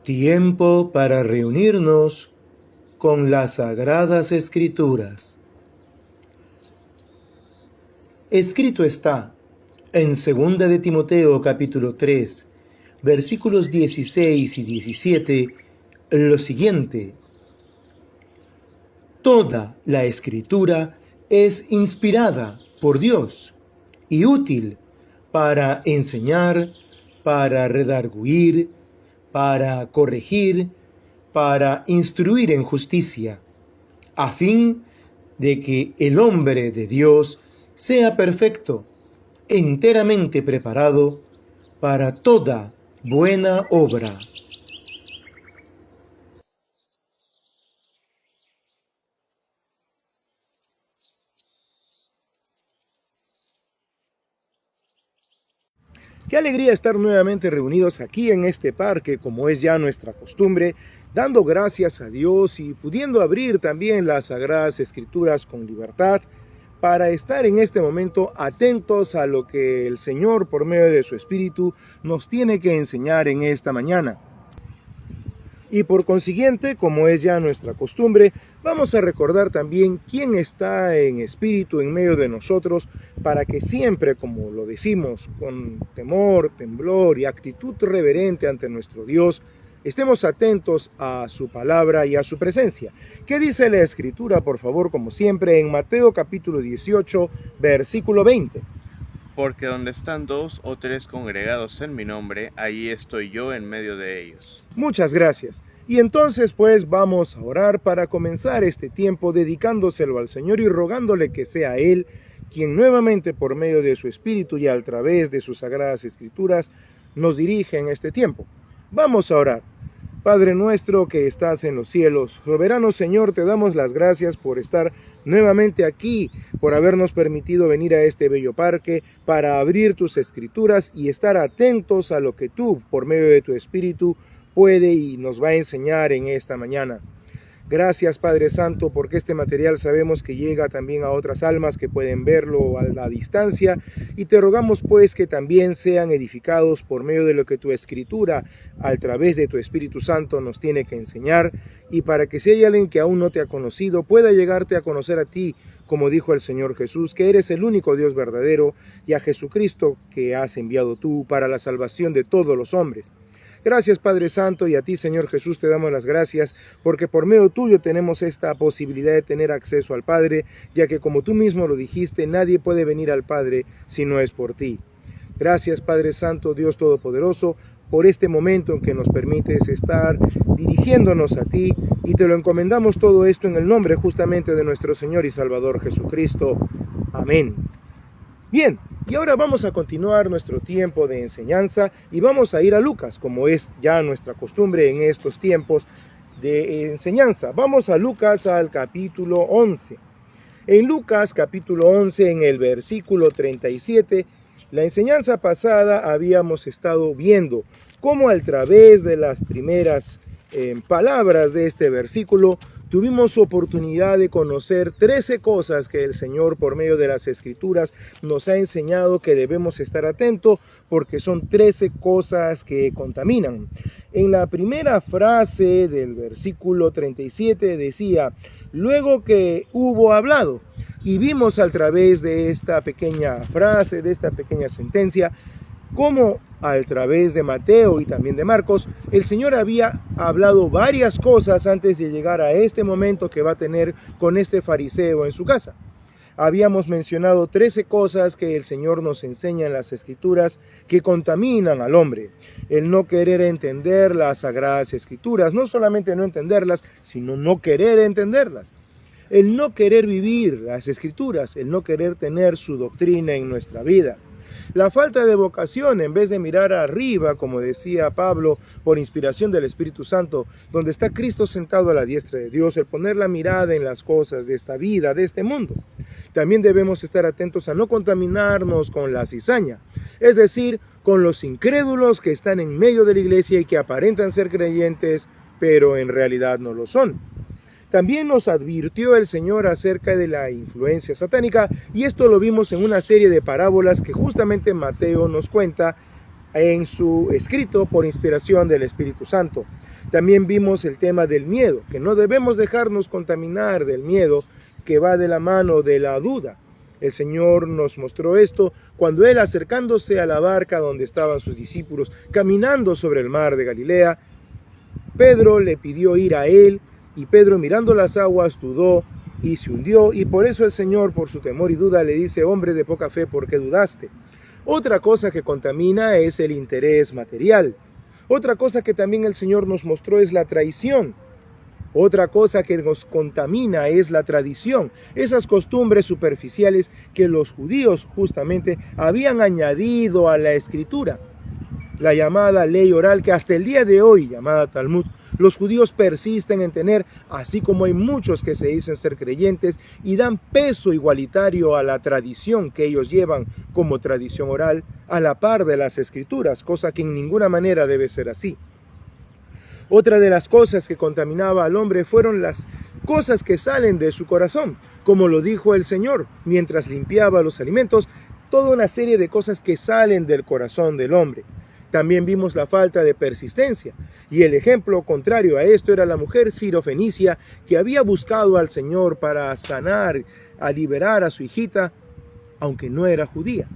Tiempo para reunirnos con las Sagradas Escrituras. Escrito está en 2 de Timoteo capítulo 3, versículos 16 y 17, lo siguiente: Toda la Escritura es inspirada por Dios y útil para enseñar, para redarguir, para corregir, para instruir en justicia, a fin de que el hombre de Dios sea perfecto, enteramente preparado para toda buena obra. Qué alegría estar nuevamente reunidos aquí en este parque, como es ya nuestra costumbre, dando gracias a Dios y pudiendo abrir también las Sagradas Escrituras con libertad para estar en este momento atentos a lo que el Señor, por medio de su Espíritu, nos tiene que enseñar en esta mañana. Y por consiguiente, como es ya nuestra costumbre, vamos a recordar también quién está en espíritu en medio de nosotros, para que siempre, como lo decimos, con temor, temblor y actitud reverente ante nuestro Dios, estemos atentos a su palabra y a su presencia. ¿Qué dice la Escritura, por favor, como siempre, en Mateo capítulo 18, versículo 20? Porque donde están 2 o 3 congregados en mi nombre, allí estoy yo en medio de ellos. Muchas gracias. Y entonces pues vamos a orar para comenzar este tiempo dedicándoselo al Señor y rogándole que sea Él quien nuevamente por medio de su Espíritu y a través de sus Sagradas Escrituras nos dirige en este tiempo. Vamos a orar. Padre nuestro que estás en los cielos, soberano Señor, te damos las gracias por estar nuevamente aquí, por habernos permitido venir a este bello parque para abrir tus escrituras y estar atentos a lo que tú, por medio de tu Espíritu, puede y nos va a enseñar en esta mañana. Gracias, Padre Santo, porque este material sabemos que llega también a otras almas que pueden verlo a la distancia, y te rogamos pues que también sean edificados por medio de lo que tu Escritura, a través de tu Espíritu Santo, nos tiene que enseñar, y para que si hay alguien que aún no te ha conocido, pueda llegarte a conocer a ti, como dijo el Señor Jesús, que eres el único Dios verdadero, y a Jesucristo que has enviado tú para la salvación de todos los hombres. Gracias, Padre Santo, y a ti, Señor Jesús, te damos las gracias, porque por medio tuyo tenemos esta posibilidad de tener acceso al Padre, ya que como tú mismo lo dijiste, nadie puede venir al Padre si no es por ti. Gracias, Padre Santo, Dios Todopoderoso, por este momento en que nos permites estar dirigiéndonos a ti, y te lo encomendamos todo esto en el nombre justamente de nuestro Señor y Salvador Jesucristo. Amén. Bien, y ahora vamos a continuar nuestro tiempo de enseñanza y vamos a ir a Lucas, como es ya nuestra costumbre en estos tiempos de enseñanza. Vamos a Lucas al capítulo 11. En Lucas capítulo 11, en el versículo 37, la enseñanza pasada habíamos estado viendo cómo a través de las primeras palabras de este versículo tuvimos oportunidad de conocer 13 cosas que el Señor por medio de las Escrituras nos ha enseñado que debemos estar atentos, porque son 13 cosas que contaminan. En la primera frase del versículo 37 decía: luego que hubo hablado, y vimos a través de esta pequeña frase, de esta pequeña sentencia, cómo a través de Mateo y también de Marcos, el Señor había hablado varias cosas antes de llegar a este momento que va a tener con este fariseo en su casa. Habíamos mencionado 13 cosas que el Señor nos enseña en las Escrituras que contaminan al hombre. El no querer entender las Sagradas Escrituras, no solamente no entenderlas, sino no querer entenderlas. El no querer vivir las Escrituras, el no querer tener su doctrina en nuestra vida. La falta de vocación, en vez de mirar arriba, como decía Pablo, por inspiración del Espíritu Santo, donde está Cristo sentado a la diestra de Dios, el poner la mirada en las cosas de esta vida, de este mundo. También debemos estar atentos a no contaminarnos con la cizaña, es decir, con los incrédulos que están en medio de la iglesia y que aparentan ser creyentes, pero en realidad no lo son. También nos advirtió el Señor acerca de la influencia satánica, y esto lo vimos en una serie de parábolas que justamente Mateo nos cuenta en su escrito por inspiración del Espíritu Santo. También vimos el tema del miedo, que no debemos dejarnos contaminar del miedo que va de la mano de la duda. El Señor nos mostró esto cuando Él, acercándose a la barca donde estaban sus discípulos, caminando sobre el mar de Galilea, Pedro le pidió ir a Él, y Pedro, mirando las aguas, dudó y se hundió, y por eso el Señor, por su temor y duda, le dice: hombre de poca fe, ¿por qué dudaste? Otra cosa que contamina es el interés material. Otra cosa que también el Señor nos mostró es la traición. Otra cosa que nos contamina es la tradición, esas costumbres superficiales que los judíos justamente habían añadido a la escritura. La llamada ley oral, que hasta el día de hoy, llamada Talmud, los judíos persisten en tener, así como hay muchos que se dicen ser creyentes y dan peso igualitario a la tradición que ellos llevan como tradición oral, a la par de las escrituras, cosa que en ninguna manera debe ser así. Otra de las cosas que contaminaba al hombre fueron las cosas que salen de su corazón, como lo dijo el Señor, mientras limpiaba los alimentos, toda una serie de cosas que salen del corazón del hombre. También vimos la falta de persistencia, y el ejemplo contrario a esto era la mujer sirofenicia que había buscado al Señor para sanar, a liberar a su hijita, aunque no era judía.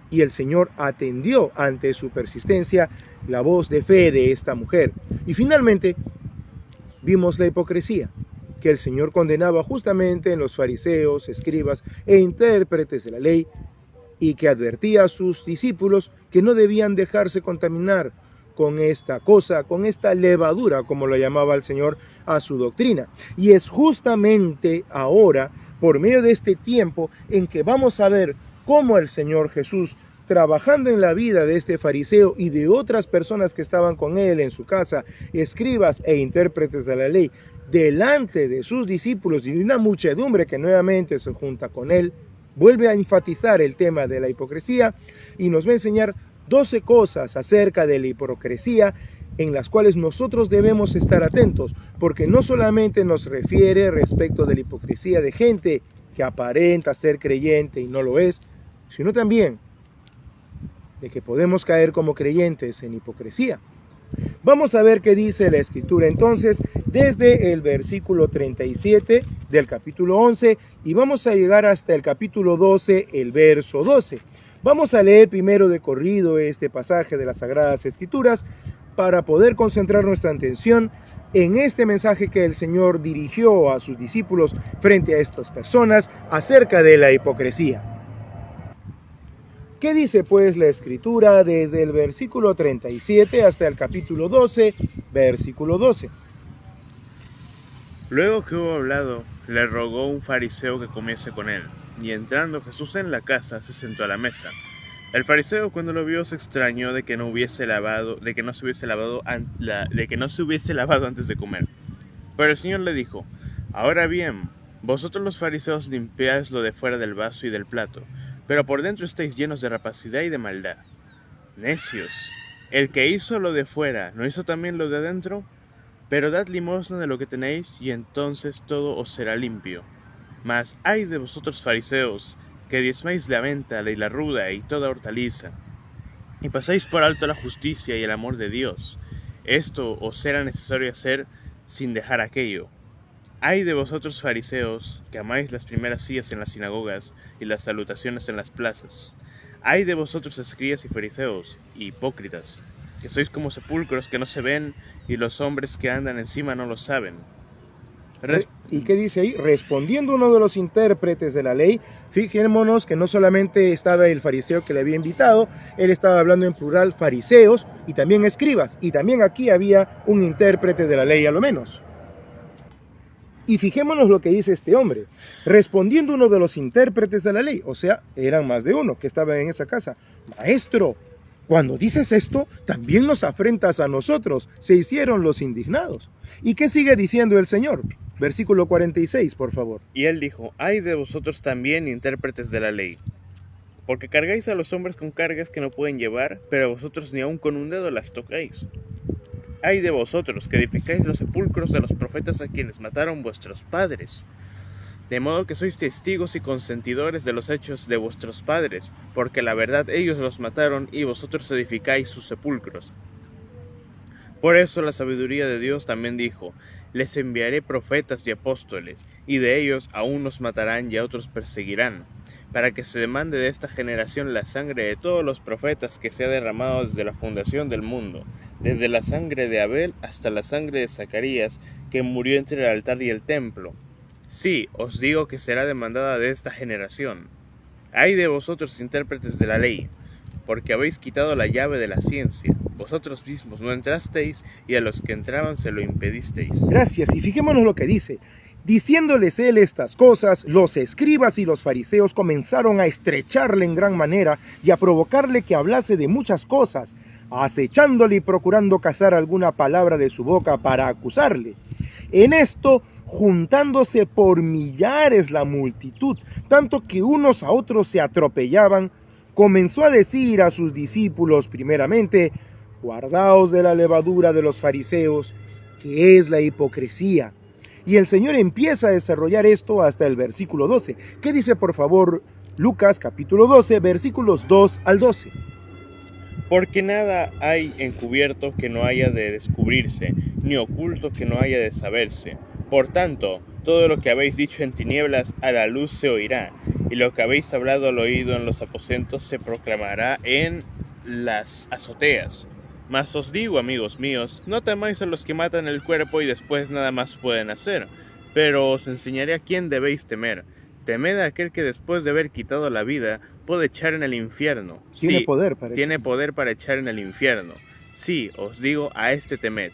Y el Señor atendió ante su persistencia la voz de fe de esta mujer. Y finalmente vimos la hipocresía, que el Señor condenaba justamente en los fariseos, escribas e intérpretes de la ley, y que advertía a sus discípulos que no debían dejarse contaminar con esta cosa, con esta levadura, como lo llamaba el Señor a su doctrina. Y es justamente ahora, por medio de este tiempo, en que vamos a ver cómo el Señor Jesús, trabajando en la vida de este fariseo y de otras personas que estaban con él en su casa, escribas e intérpretes de la ley, delante de sus discípulos y de una muchedumbre que nuevamente se junta con él, vuelve a enfatizar el tema de la hipocresía y nos va a enseñar 12 cosas acerca de la hipocresía en las cuales nosotros debemos estar atentos, porque no solamente nos refiere respecto de la hipocresía de gente que aparenta ser creyente y no lo es, sino también de que podemos caer como creyentes en hipocresía. Vamos a ver qué dice la Escritura entonces desde el versículo 37 del capítulo 11 y vamos a llegar hasta el capítulo 12, el verso 12. Vamos a leer primero de corrido este pasaje de las Sagradas Escrituras para poder concentrar nuestra atención en este mensaje que el Señor dirigió a sus discípulos frente a estas personas acerca de la hipocresía. ¿Qué dice pues la Escritura desde el versículo 37 hasta el capítulo 12, versículo 12? Luego que hubo hablado, le rogó un fariseo que comiese con él, y entrando Jesús en la casa, se sentó a la mesa. El fariseo, cuando lo vio, se extrañó de que no se hubiese lavado antes de comer. Pero el Señor le dijo: ahora bien, vosotros los fariseos limpiáis lo de fuera del vaso y del plato, pero por dentro estáis llenos de rapacidad y de maldad. Necios, el que hizo lo de fuera, ¿no hizo también lo de adentro? Pero dad limosna de lo que tenéis, y entonces todo os será limpio. Mas ay de vosotros fariseos, que diezmáis la menta y la ruda y toda hortaliza, y pasáis por alto la justicia y el amor de Dios. Esto os será necesario hacer sin dejar aquello. Ay de vosotros fariseos, que amáis las primeras sillas en las sinagogas y las salutaciones en las plazas. Ay de vosotros escribas y fariseos, hipócritas, que sois como sepulcros que no se ven, y los hombres que andan encima no lo saben. ¿Y qué dice ahí? Respondiendo uno de los intérpretes de la ley, fijémonos que no solamente estaba el fariseo que le había invitado, él estaba hablando en plural fariseos y también escribas, y también aquí había un intérprete de la ley a lo menos. Y fijémonos lo que dice este hombre, respondiendo uno de los intérpretes de la ley, o sea, eran más de uno que estaban en esa casa. Maestro, cuando dices esto, también nos afrentas a nosotros, se hicieron los indignados. ¿Y qué sigue diciendo el Señor? Versículo 46, por favor. Y él dijo: ay de vosotros también, intérpretes de la ley, porque cargáis a los hombres con cargas que no pueden llevar, pero vosotros ni aun con un dedo las tocáis. Ay de vosotros, que edificáis los sepulcros de los profetas a quienes mataron vuestros padres. De modo que sois testigos y consentidores de los hechos de vuestros padres, porque la verdad ellos los mataron y vosotros edificáis sus sepulcros. Por eso la sabiduría de Dios también dijo: les enviaré profetas y apóstoles, y de ellos a unos matarán y a otros perseguirán, para que se demande de esta generación la sangre de todos los profetas que se ha derramado desde la fundación del mundo, desde la sangre de Abel hasta la sangre de Zacarías, que murió entre el altar y el templo. Sí, os digo que será demandada de esta generación. Ay de vosotros, intérpretes de la ley, porque habéis quitado la llave de la ciencia. Vosotros mismos no entrasteis, y a los que entraban se lo impedisteis. Gracias, y fijémonos lo que dice. Diciéndoles él estas cosas, los escribas y los fariseos comenzaron a estrecharle en gran manera y a provocarle que hablase de muchas cosas, acechándole y procurando cazar alguna palabra de su boca para acusarle. En esto, juntándose por millares la multitud, tanto que unos a otros se atropellaban, comenzó a decir a sus discípulos primeramente: guardaos de la levadura de los fariseos, que es la hipocresía. Y el Señor empieza a desarrollar esto hasta el versículo 12. ¿Qué dice, por favor, Lucas capítulo 12, versículos 2 al 12? Porque nada hay encubierto que no haya de descubrirse, ni oculto que no haya de saberse. Por tanto, todo lo que habéis dicho en tinieblas a la luz se oirá, y lo que habéis hablado al oído en los aposentos se proclamará en las azoteas. Mas os digo, amigos míos, no temáis a los que matan el cuerpo y después nada más pueden hacer, pero os enseñaré a quién debéis temer. Temed a aquel que después de haber quitado la vida puede echar en el infierno. Tiene poder para echar en el infierno. Sí, os digo, a este temed.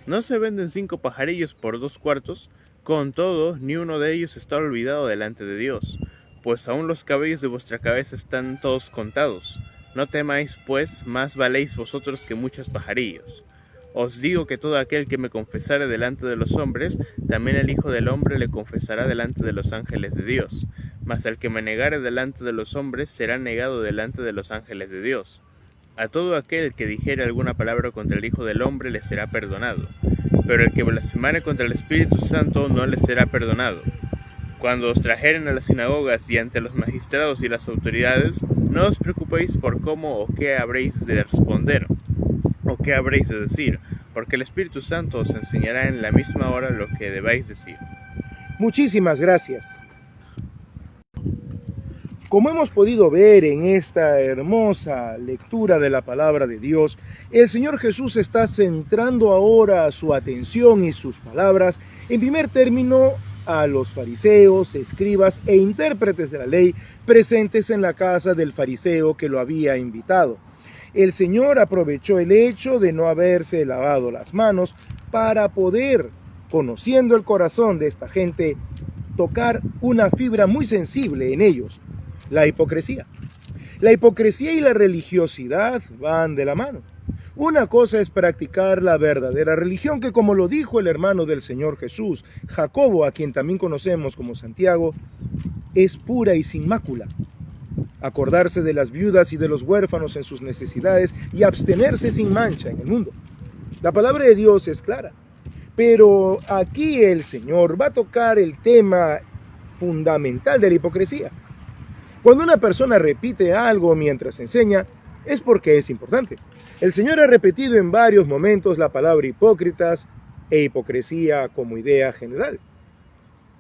¿No se venden 5 pajarillos por 2 cuartos? Con todo, ni uno de ellos está olvidado delante de Dios, pues aún los cabellos de vuestra cabeza están todos contados. No temáis, pues, más valéis vosotros que muchos pajarillos. Os digo que todo aquel que me confesare delante de los hombres, también el Hijo del Hombre le confesará delante de los ángeles de Dios. Mas el que me negare delante de los hombres, será negado delante de los ángeles de Dios. A todo aquel que dijere alguna palabra contra el Hijo del Hombre, le será perdonado. Pero el que blasfemare contra el Espíritu Santo, no le será perdonado. Cuando os trajeren a las sinagogas y ante los magistrados y las autoridades, no os preocupéis por cómo o qué habréis de responder, o qué habréis de decir, porque el Espíritu Santo os enseñará en la misma hora lo que debáis decir. Muchísimas gracias. Como hemos podido ver en esta hermosa lectura de la palabra de Dios, el Señor Jesús está centrando ahora su atención y sus palabras, en primer término, a los fariseos, escribas e intérpretes de la ley presentes en la casa del fariseo que lo había invitado. El Señor aprovechó el hecho de no haberse lavado las manos para poder, conociendo el corazón de esta gente, tocar una fibra muy sensible en ellos: la hipocresía. La hipocresía y la religiosidad van de la mano. Una cosa es practicar la verdadera religión, que, como lo dijo el hermano del Señor Jesús, Jacobo, a quien también conocemos como Santiago, es pura y sin mácula. Acordarse de las viudas y de los huérfanos en sus necesidades y abstenerse sin mancha en el mundo. La palabra de Dios es clara, pero aquí el Señor va a tocar el tema fundamental de la hipocresía. Cuando una persona repite algo mientras enseña, es porque es importante. El Señor ha repetido en varios momentos la palabra hipócritas e hipocresía como idea general.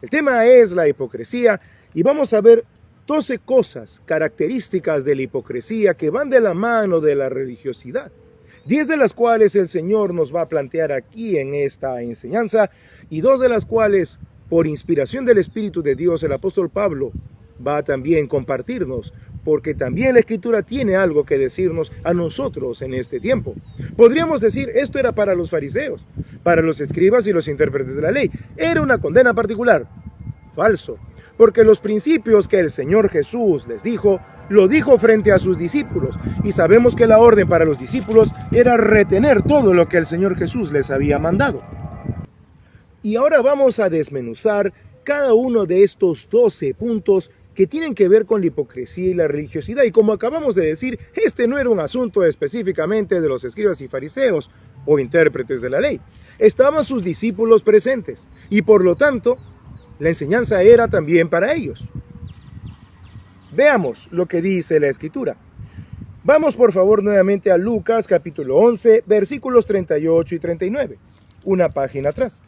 El tema es la hipocresía y vamos a ver 12 cosas características de la hipocresía que van de la mano de la religiosidad, 10 de las cuales el Señor nos va a plantear aquí en esta enseñanza, y 2 de las cuales, por inspiración del Espíritu de Dios, el apóstol Pablo va a también compartirnos, porque también la Escritura tiene algo que decirnos a nosotros en este tiempo. Podríamos decir, esto era para los fariseos, para los escribas y los intérpretes de la ley. Era una condena particular. Falso. Porque los principios que el Señor Jesús les dijo, lo dijo frente a sus discípulos. Y sabemos que la orden para los discípulos era retener todo lo que el Señor Jesús les había mandado. Y ahora vamos a desmenuzar cada uno de estos 12 puntos que tienen que ver con la hipocresía y la religiosidad. Y como acabamos de decir, este no era un asunto específicamente de los escribas y fariseos o intérpretes de la ley. Estaban sus discípulos presentes y por lo tanto La enseñanza era también para ellos. Veamos lo que dice la Escritura. Vamos por favor nuevamente a Lucas capítulo 11, versículos 38 y 39, una página atrás.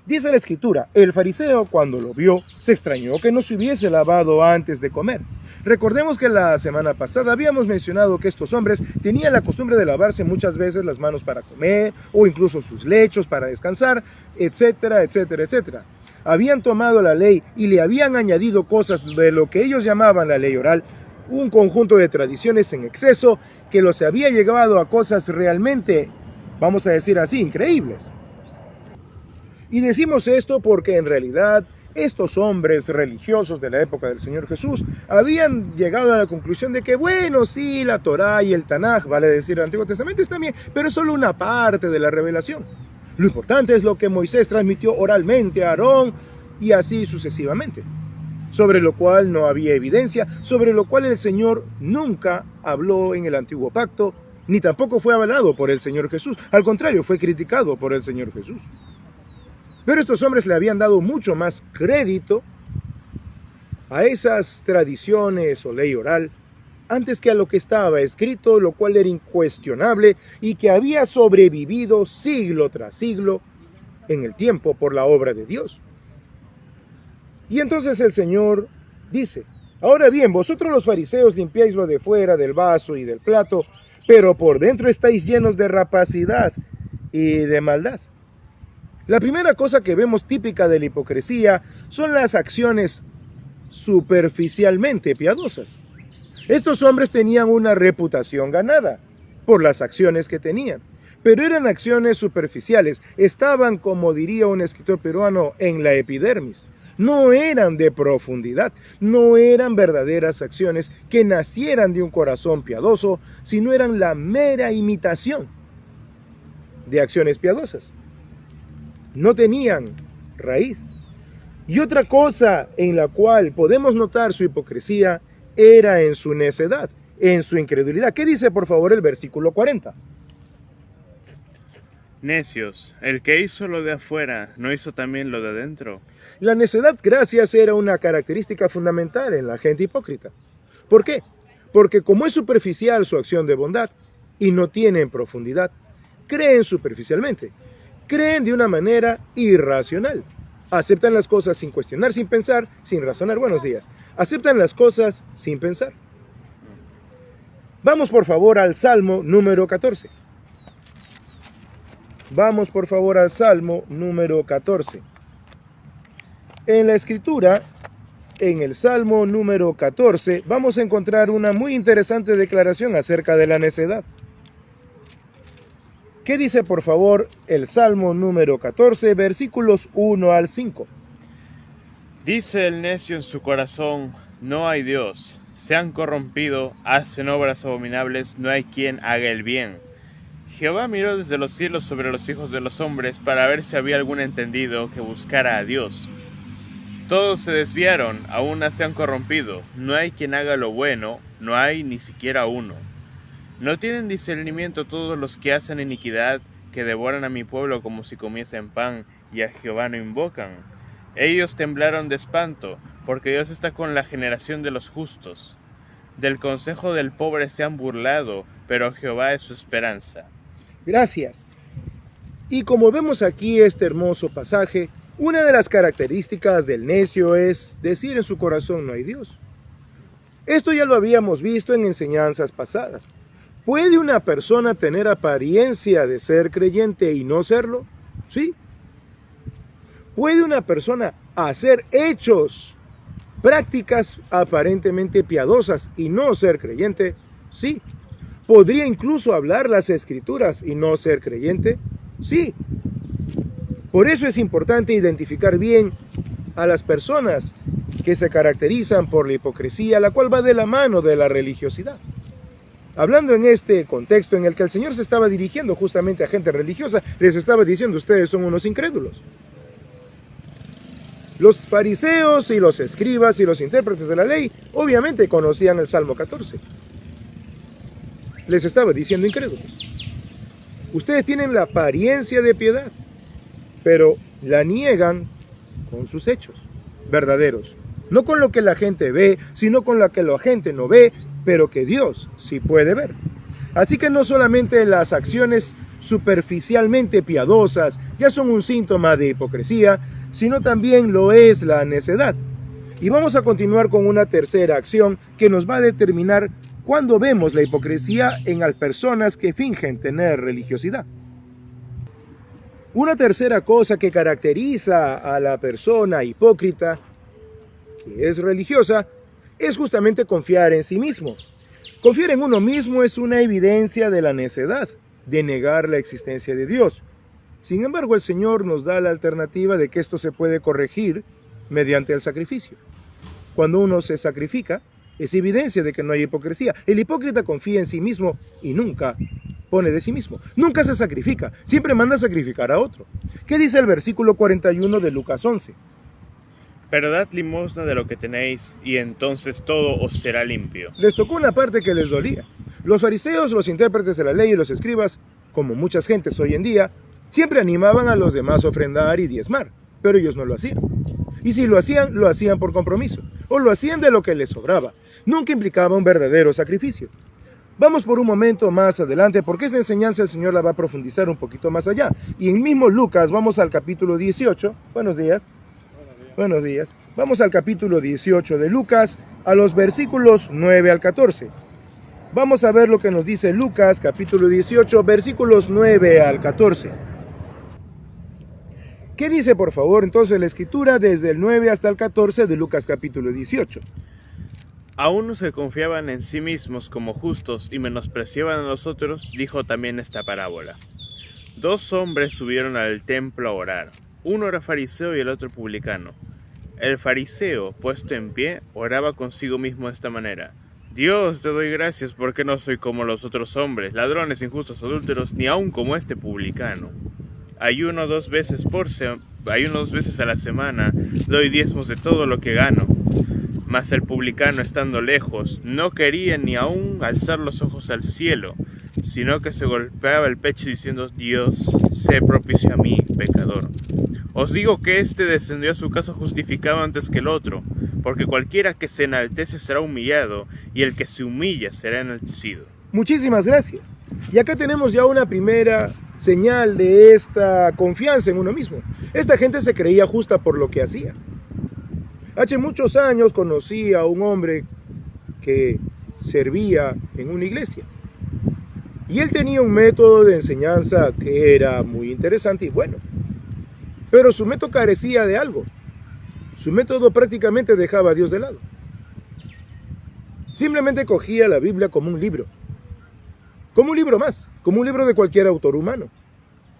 Dice la Escritura: el fariseo, cuando lo vio, se extrañó que no se hubiese lavado antes de comer. Recordemos que la semana pasada habíamos mencionado que estos hombres tenían la costumbre de lavarse muchas veces las manos para comer, o incluso sus lechos para descansar, etcétera, etcétera, etcétera. Habían tomado la ley y le habían añadido cosas de lo que ellos llamaban la ley oral, un conjunto de tradiciones en exceso que los había llevado a cosas realmente, vamos a decir así, increíbles. Y decimos esto porque en realidad estos hombres religiosos de la época del Señor Jesús habían llegado a la conclusión de que, bueno, sí, la Torá y el Tanaj, vale decir el Antiguo Testamento, está bien, pero es solo una parte de la revelación. Lo importante es lo que Moisés transmitió oralmente a Aarón y así sucesivamente, sobre lo cual no había evidencia, sobre lo cual el Señor nunca habló en el Antiguo Pacto, ni tampoco fue avalado por el Señor Jesús. Al contrario, fue criticado por el Señor Jesús. Pero estos hombres le habían dado mucho más crédito a esas tradiciones o ley oral antes que a lo que estaba escrito, lo cual era incuestionable y que había sobrevivido siglo tras siglo en el tiempo por la obra de Dios. Y entonces el Señor dice: ahora bien, vosotros los fariseos limpiáis lo de fuera del vaso y del plato, pero por dentro estáis llenos de rapacidad y de maldad. La primera cosa que vemos típica de la hipocresía son las acciones superficialmente piadosas. Estos hombres tenían una reputación ganada por las acciones que tenían, pero eran acciones superficiales, estaban, como diría un escritor peruano, en la epidermis. No eran de profundidad, no eran verdaderas acciones que nacieran de un corazón piadoso, sino eran la mera imitación de acciones piadosas. No tenían raíz. Y otra cosa en la cual podemos notar su hipocresía era en su necedad, en su incredulidad. ¿Qué dice por favor el versículo 40? Necios, el que hizo lo de afuera, ¿no hizo también lo de adentro? La necedad, gracias, era una característica fundamental en la gente hipócrita. ¿Por qué? Porque como es superficial su acción de bondad y no tienen profundidad, creen superficialmente, creen de una manera irracional, aceptan las cosas sin cuestionar, sin pensar, sin razonar. Buenos días. Aceptan las cosas sin pensar. Vamos por favor al Salmo número 14. Vamos por favor al Salmo número 14. En la Escritura, en el Salmo número 14, vamos a encontrar una muy interesante declaración acerca de la necedad. ¿Qué dice por favor el Salmo número 14, versículos 1 al 5? Dice el necio en su corazón: no hay Dios. Se han corrompido, hacen obras abominables, no hay quien haga el bien. Jehová miró desde los cielos sobre los hijos de los hombres para ver si había algún entendido que buscara a Dios. Todos se desviaron, a una se han corrompido, no hay quien haga lo bueno, no hay ni siquiera uno. No tienen discernimiento todos los que hacen iniquidad, que devoran a mi pueblo como si comiesen pan, y a Jehová no invocan. Ellos temblaron de espanto, porque Dios está con la generación de los justos. Del consejo del pobre se han burlado, pero Jehová es su esperanza. Gracias. Y como vemos aquí este hermoso pasaje, una de las características del necio es decir en su corazón: no hay Dios. Esto ya lo habíamos visto en enseñanzas pasadas. ¿Puede una persona tener apariencia de ser creyente y no serlo? Sí. ¿Puede una persona hacer hechos, prácticas aparentemente piadosas y no ser creyente? Sí. ¿Podría incluso hablar las Escrituras y no ser creyente? Sí. Por eso es importante identificar bien a las personas que se caracterizan por la hipocresía, la cual va de la mano de la religiosidad. Hablando en este contexto en el que el Señor se estaba dirigiendo justamente a gente religiosa, les estaba diciendo: ustedes son unos incrédulos. Los fariseos y los escribas y los intérpretes de la ley obviamente conocían el Salmo 14. Les estaba diciendo incrédulos. Ustedes tienen la apariencia de piedad, pero la niegan con sus hechos. verdaderos. No con lo que la gente ve, sino con lo que la gente no ve, pero que Dios sí puede ver. Así que no solamente las acciones superficialmente piadosas ya son un síntoma de hipocresía, sino también lo es la necedad. Y vamos a continuar con una tercera acción que nos va a determinar cuándo vemos la hipocresía en las personas que fingen tener religiosidad. Una tercera cosa que caracteriza a la persona hipócrita, que es religiosa, es justamente confiar en sí mismo. Confiar en uno mismo es una evidencia de la necedad, de negar la existencia de Dios. Sin embargo, el Señor nos da la alternativa de que esto se puede corregir mediante el sacrificio. Cuando uno se sacrifica, es evidencia de que no hay hipocresía. El hipócrita confía en sí mismo y nunca pone de sí mismo. Nunca se sacrifica, siempre manda a sacrificar a otro. ¿Qué dice el versículo 41 de Lucas 11? Pero dad limosna de lo que tenéis, y entonces todo os será limpio. Les tocó una parte que les dolía. Los fariseos, los intérpretes de la ley y los escribas, como muchas gentes hoy en día, siempre animaban a los demás a ofrendar y diezmar, pero ellos no lo hacían. Y si lo hacían por compromiso, o lo hacían de lo que les sobraba. Nunca implicaba un verdadero sacrificio. Vamos por un momento más adelante, porque esta enseñanza el Señor la va a profundizar un poquito más allá. Y en mismo Lucas, vamos al capítulo 18. Buenos días. Buenos días. Vamos al capítulo 18 de Lucas, a los versículos 9 al 14. Vamos a ver lo que nos dice Lucas, capítulo 18, versículos 9 al 14. ¿Qué dice, por favor, entonces la Escritura desde el 9 hasta el 14 de Lucas, capítulo 18? A unos que confiaban en sí mismos como justos y menospreciaban a los otros, dijo también esta parábola. 2 hombres subieron al templo a orar. Uno era fariseo y el otro publicano. El fariseo, puesto en pie, oraba consigo mismo de esta manera. Dios, te doy gracias porque no soy como los otros hombres, ladrones, injustos, adúlteros, ni aun como este publicano. Ayuno 2 veces a la semana, doy diezmos de todo lo que gano. Mas el publicano, estando lejos, no quería ni aun alzar los ojos al cielo, sino que se golpeaba el pecho diciendo, Dios, sé propicio a mí, pecador. Os digo que éste descendió a su casa justificado antes que el otro, porque cualquiera que se enaltece será humillado, y el que se humilla será enaltecido. Muchísimas gracias. Y acá tenemos ya una primera señal de esta confianza en uno mismo. Esta gente se creía justa por lo que hacía. Hace muchos años conocí a un hombre que servía en una iglesia. Y él tenía un método de enseñanza que era muy interesante y bueno. Pero su método carecía de algo. Su método prácticamente dejaba a Dios de lado. Simplemente cogía la Biblia como un libro. Como un libro más, como un libro de cualquier autor humano.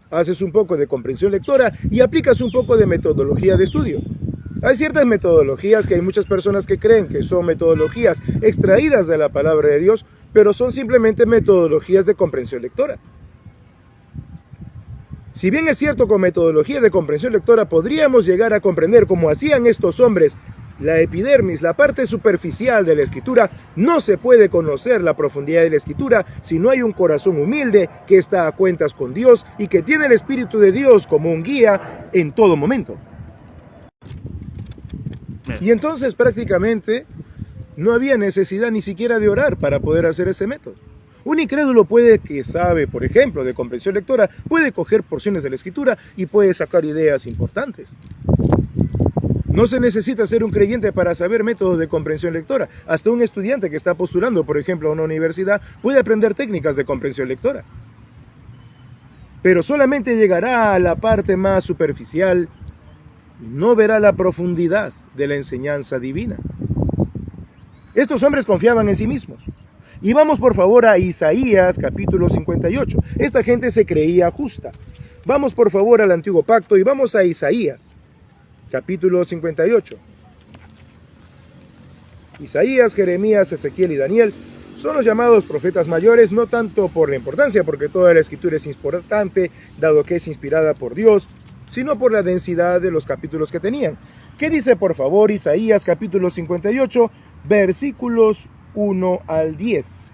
Haces un poco de comprensión lectora y aplicas un poco de metodología de estudio. Hay ciertas metodologías que hay muchas personas que creen que son metodologías extraídas de la palabra de Dios, pero son simplemente metodologías de comprensión lectora. Si bien es cierto, con metodología de comprensión lectora podríamos llegar a comprender, como hacían estos hombres, la epidermis, la parte superficial de la Escritura, no se puede conocer la profundidad de la Escritura si no hay un corazón humilde que está a cuentas con Dios y que tiene el Espíritu de Dios como un guía en todo momento. Y entonces prácticamente no había necesidad ni siquiera de orar para poder hacer ese método. Un incrédulo que sabe, por ejemplo, de comprensión lectora, puede coger porciones de la Escritura y puede sacar ideas importantes. No se necesita ser un creyente para saber métodos de comprensión lectora. Hasta un estudiante que está postulando, por ejemplo, a una universidad, puede aprender técnicas de comprensión lectora. Pero solamente llegará a la parte más superficial y no verá la profundidad de la enseñanza divina. Estos hombres confiaban en sí mismos. Y vamos por favor a Isaías capítulo 58. Esta gente se creía justa. Vamos por favor al Antiguo Pacto y vamos a Isaías capítulo 58. Isaías, Jeremías, Ezequiel y Daniel son los llamados profetas mayores, no tanto por la importancia, porque toda la Escritura es importante, dado que es inspirada por Dios, sino por la densidad de los capítulos que tenían. ¿Qué dice por favor Isaías capítulo 58, versículos 1 al 10?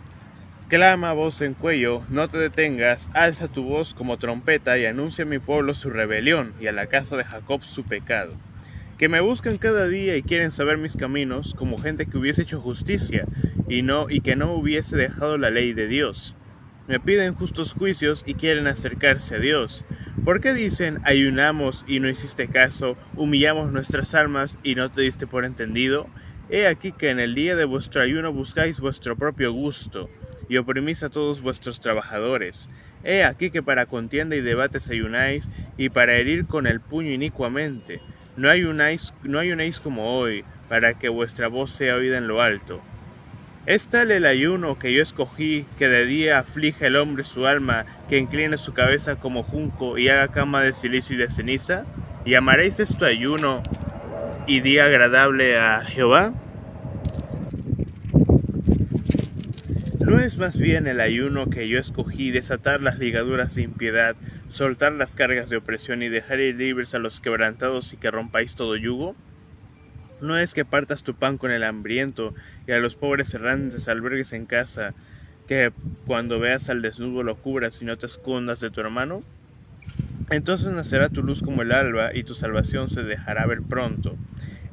Clama a voz en cuello, no te detengas, alza tu voz como trompeta y anuncia a mi pueblo su rebelión y a la casa de Jacob su pecado. que me buscan cada día y quieren saber mis caminos, como gente que hubiese hecho justicia y que no hubiese dejado la ley de Dios. Me piden justos juicios y quieren acercarse a Dios. ¿Por qué dicen, ayunamos y no hiciste caso, humillamos nuestras almas y no te diste por entendido? He aquí que en el día de vuestro ayuno buscáis vuestro propio gusto, y oprimís a todos vuestros trabajadores. He aquí que para contienda y debates ayunáis, y para herir con el puño inicuamente. No ayunéis como hoy, para que vuestra voz sea oída en lo alto. ¿Es tal el ayuno que yo escogí, que de día aflige el hombre su alma, que incline su cabeza como junco y haga cama de silicio y de ceniza? ¿Llamaréis esto ayuno y día agradable a Jehová? ¿No es más bien el ayuno que yo escogí desatar las ligaduras de impiedad, soltar las cargas de opresión y dejar ir libres a los quebrantados y que rompáis todo yugo? ¿No es que partas tu pan con el hambriento y a los pobres errantes albergues en casa, que cuando veas al desnudo lo cubras y no te escondas de tu hermano? Entonces nacerá tu luz como el alba y tu salvación se dejará ver pronto.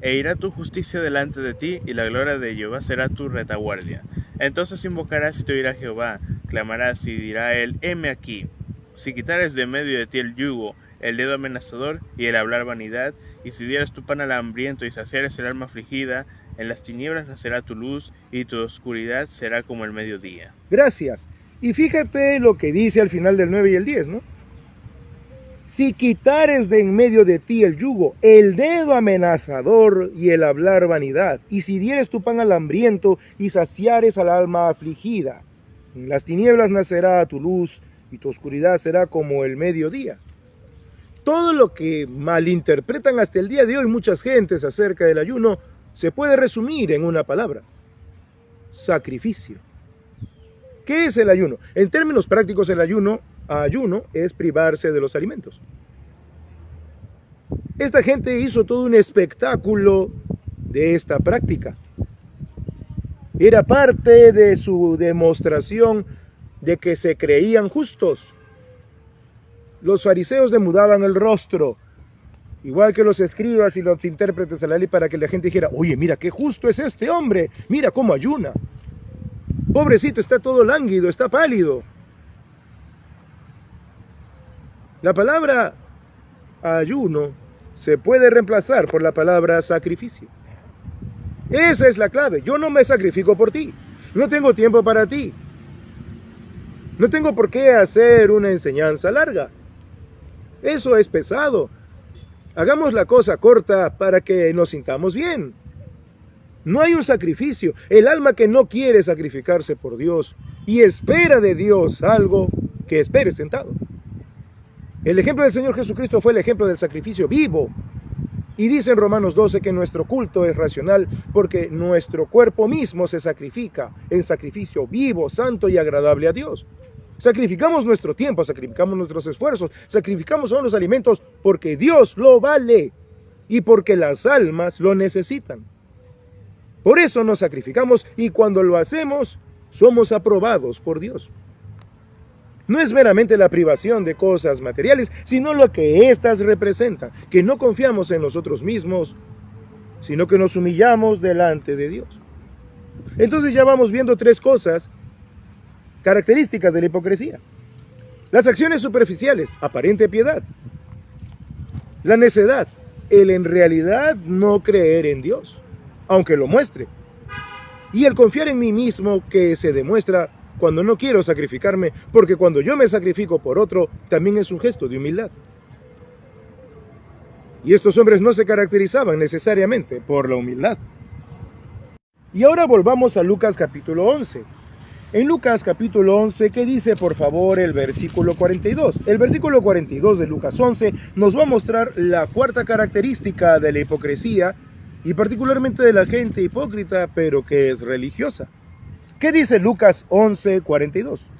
E irá tu justicia delante de ti y la gloria de Jehová será tu retaguardia. Entonces invocarás y te oirá Jehová, clamarás y dirá él, heme aquí. Si quitares de medio de ti el yugo, el dedo amenazador y el hablar vanidad, y si dieras tu pan al hambriento y saciares el alma afligida, en las tinieblas nacerá tu luz y tu oscuridad será como el mediodía. Gracias. Y fíjate lo que dice al final del 9 y el 10, ¿no? Si quitares de en medio de ti el yugo, el dedo amenazador y el hablar vanidad, y si dieres tu pan al hambriento y saciares al alma afligida, en las tinieblas nacerá tu luz y tu oscuridad será como el mediodía. Todo lo que malinterpretan hasta el día de hoy muchas gentes acerca del ayuno se puede resumir en una palabra: sacrificio. ¿Qué es el ayuno? En términos prácticos, el ayuno es privarse de los alimentos. Esta gente hizo todo un espectáculo de esta práctica. Era parte de su demostración de que se creían justos. Los fariseos demudaban el rostro, igual que los escribas y los intérpretes de la ley, para que la gente dijera, oye, mira qué justo es este hombre, mira cómo ayuna. Pobrecito, está todo lánguido, está pálido. La palabra ayuno se puede reemplazar por la palabra sacrificio. Esa es la clave. Yo no me sacrifico por ti. No tengo tiempo para ti. No tengo por qué hacer una enseñanza larga. Eso es pesado. Hagamos la cosa corta para que nos sintamos bien. No hay un sacrificio. El alma que no quiere sacrificarse por Dios y espera de Dios algo, que espere sentado. El ejemplo del Señor Jesucristo fue el ejemplo del sacrificio vivo. Y dice en Romanos 12 que nuestro culto es racional porque nuestro cuerpo mismo se sacrifica en sacrificio vivo, santo y agradable a Dios. Sacrificamos nuestro tiempo, sacrificamos nuestros esfuerzos, sacrificamos aún los alimentos porque Dios lo vale y porque las almas lo necesitan. Por eso nos sacrificamos y cuando lo hacemos somos aprobados por Dios. No es meramente la privación de cosas materiales, sino lo que éstas representan, que no confiamos en nosotros mismos, sino que nos humillamos delante de Dios. Entonces ya vamos viendo tres cosas características de la hipocresía. Las acciones superficiales, aparente piedad. La necedad, el en realidad no creer en Dios, aunque lo muestre. Y el confiar en mí mismo, que se demuestra cuando no quiero sacrificarme, porque cuando yo me sacrifico por otro, también es un gesto de humildad. Y estos hombres no se caracterizaban necesariamente por la humildad. Y ahora volvamos a Lucas capítulo 11. En Lucas capítulo 11, ¿qué dice por favor el versículo 42? El versículo 42 de Lucas 11 nos va a mostrar la cuarta característica de la hipocresía, y particularmente de la gente hipócrita, pero que es religiosa. ¿Qué dice Lucas 11, 42?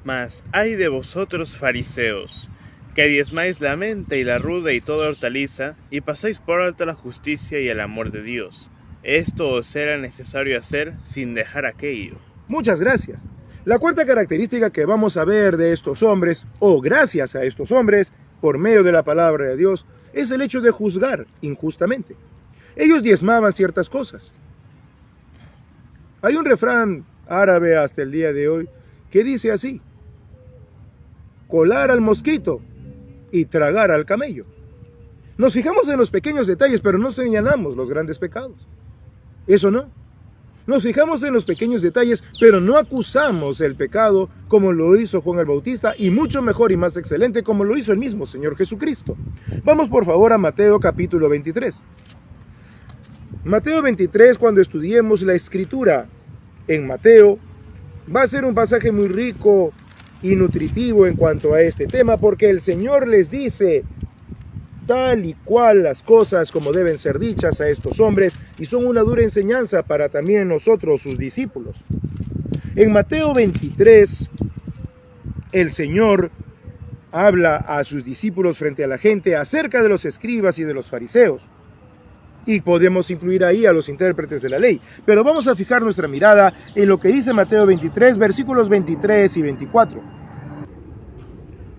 Mas ay de vosotros, fariseos, que diezmáis la menta y la ruda y toda hortaliza, y pasáis por alto la justicia y el amor de Dios. Esto os era necesario hacer sin dejar aquello. Muchas gracias. La cuarta característica que vamos a ver de estos hombres, o gracias a estos hombres, por medio de la palabra de Dios, es el hecho de juzgar injustamente. Ellos diezmaban ciertas cosas. Hay un refrán árabe hasta el día de hoy que dice así: colar al mosquito y tragar al camello. Nos fijamos en los pequeños detalles, pero no señalamos los grandes pecados. Eso no. Nos fijamos en los pequeños detalles, pero no acusamos el pecado como lo hizo Juan el Bautista, y mucho mejor y más excelente como lo hizo el mismo Señor Jesucristo. Vamos por favor a Mateo capítulo 23. Mateo 23, cuando estudiemos la Escritura en Mateo, va a ser un pasaje muy rico y nutritivo en cuanto a este tema, porque el Señor les dice tal y cual las cosas como deben ser dichas a estos hombres, y son una dura enseñanza para también nosotros, sus discípulos. En Mateo 23, el Señor habla a sus discípulos frente a la gente acerca de los escribas y de los fariseos, y podemos incluir ahí a los intérpretes de la ley, pero vamos a fijar nuestra mirada en lo que dice Mateo 23, versículos 23 y 24.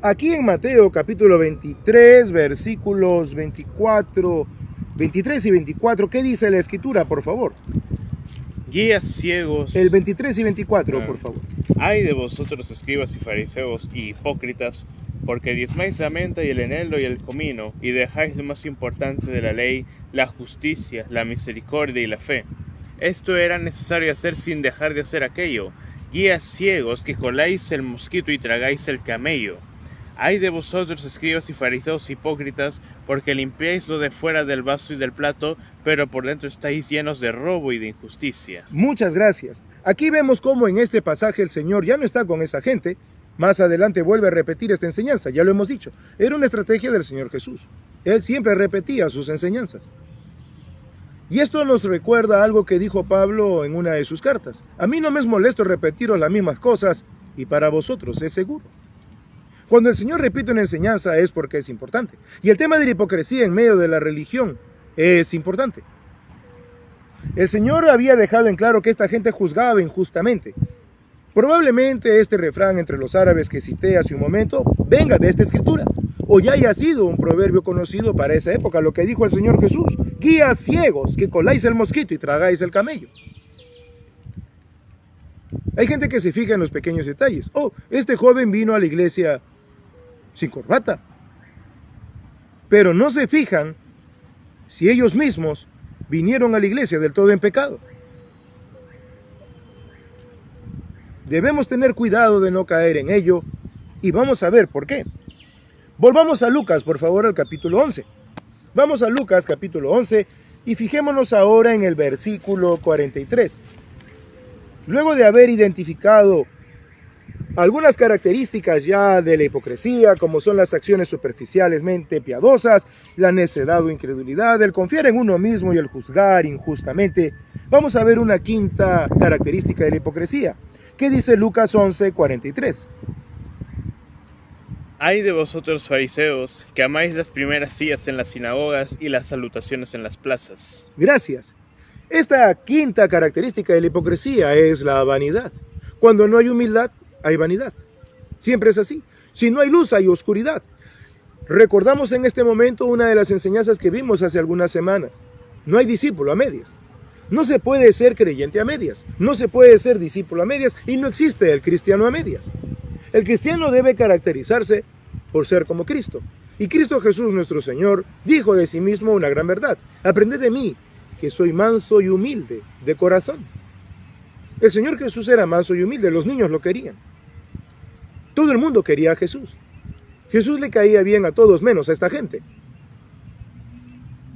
Aquí en Mateo capítulo 23, versículos 23 y 24, ¿qué dice la Escritura, por favor? Guías ciegos. El 23 y 24, por favor. Ay de vosotros, escribas y fariseos y hipócritas, porque diezmáis la menta y el eneldo y el comino, y dejáis lo más importante de la ley, la justicia, la misericordia y la fe. Esto era necesario hacer sin dejar de hacer aquello. Guías ciegos, que coláis el mosquito y tragáis el camello. Ay de vosotros, escribas y fariseos hipócritas, porque limpiáis lo de fuera del vaso y del plato, pero por dentro estáis llenos de robo y de injusticia. Muchas gracias. Aquí vemos cómo en este pasaje el Señor ya no está con esa gente. Más adelante vuelve a repetir esta enseñanza, ya lo hemos dicho. Era una estrategia del Señor Jesús. Él siempre repetía sus enseñanzas. Y esto nos recuerda algo que dijo Pablo en una de sus cartas. A mí no me es molesto repetiros las mismas cosas, y para vosotros es seguro. Cuando el Señor repite una enseñanza es porque es importante. Y el tema de la hipocresía en medio de la religión es importante. El Señor había dejado en claro que esta gente juzgaba injustamente. Probablemente este refrán entre los árabes que cité hace un momento venga de esta escritura, o ya haya sido un proverbio conocido para esa época, lo que dijo el Señor Jesús: guías ciegos, que coláis el mosquito y tragáis el camello. Hay gente que se fija en los pequeños detalles. Oh, este joven vino a la iglesia sin corbata. Pero no se fijan si ellos mismos vinieron a la iglesia del todo en pecado. Debemos tener cuidado de no caer en ello, y vamos a ver por qué. Volvamos a Lucas, por favor, al capítulo 11. Vamos a Lucas, capítulo 11, y fijémonos ahora en el versículo 43. Luego de haber identificado algunas características ya de la hipocresía, como son las acciones superficialmente piadosas, la necedad o incredulidad, el confiar en uno mismo y el juzgar injustamente, vamos a ver una quinta característica de la hipocresía. ¿Qué dice Lucas 11, 43? Ay de vosotros, fariseos, que amáis las primeras sillas en las sinagogas y las salutaciones en las plazas. Gracias. Esta quinta característica de la hipocresía es la vanidad. Cuando no hay humildad, hay vanidad. Siempre es así. Si no hay luz, hay oscuridad. Recordamos en este momento una de las enseñanzas que vimos hace algunas semanas. No hay discípulo a medias. No se puede ser creyente a medias. No se puede ser discípulo a medias, y no existe el cristiano a medias. El cristiano debe caracterizarse por ser como Cristo. Y Cristo Jesús, nuestro Señor, dijo de sí mismo una gran verdad: aprended de mí, que soy manso y humilde de corazón. El Señor Jesús era manso y humilde, los niños lo querían. Todo el mundo quería a Jesús. Jesús le caía bien a todos menos a esta gente,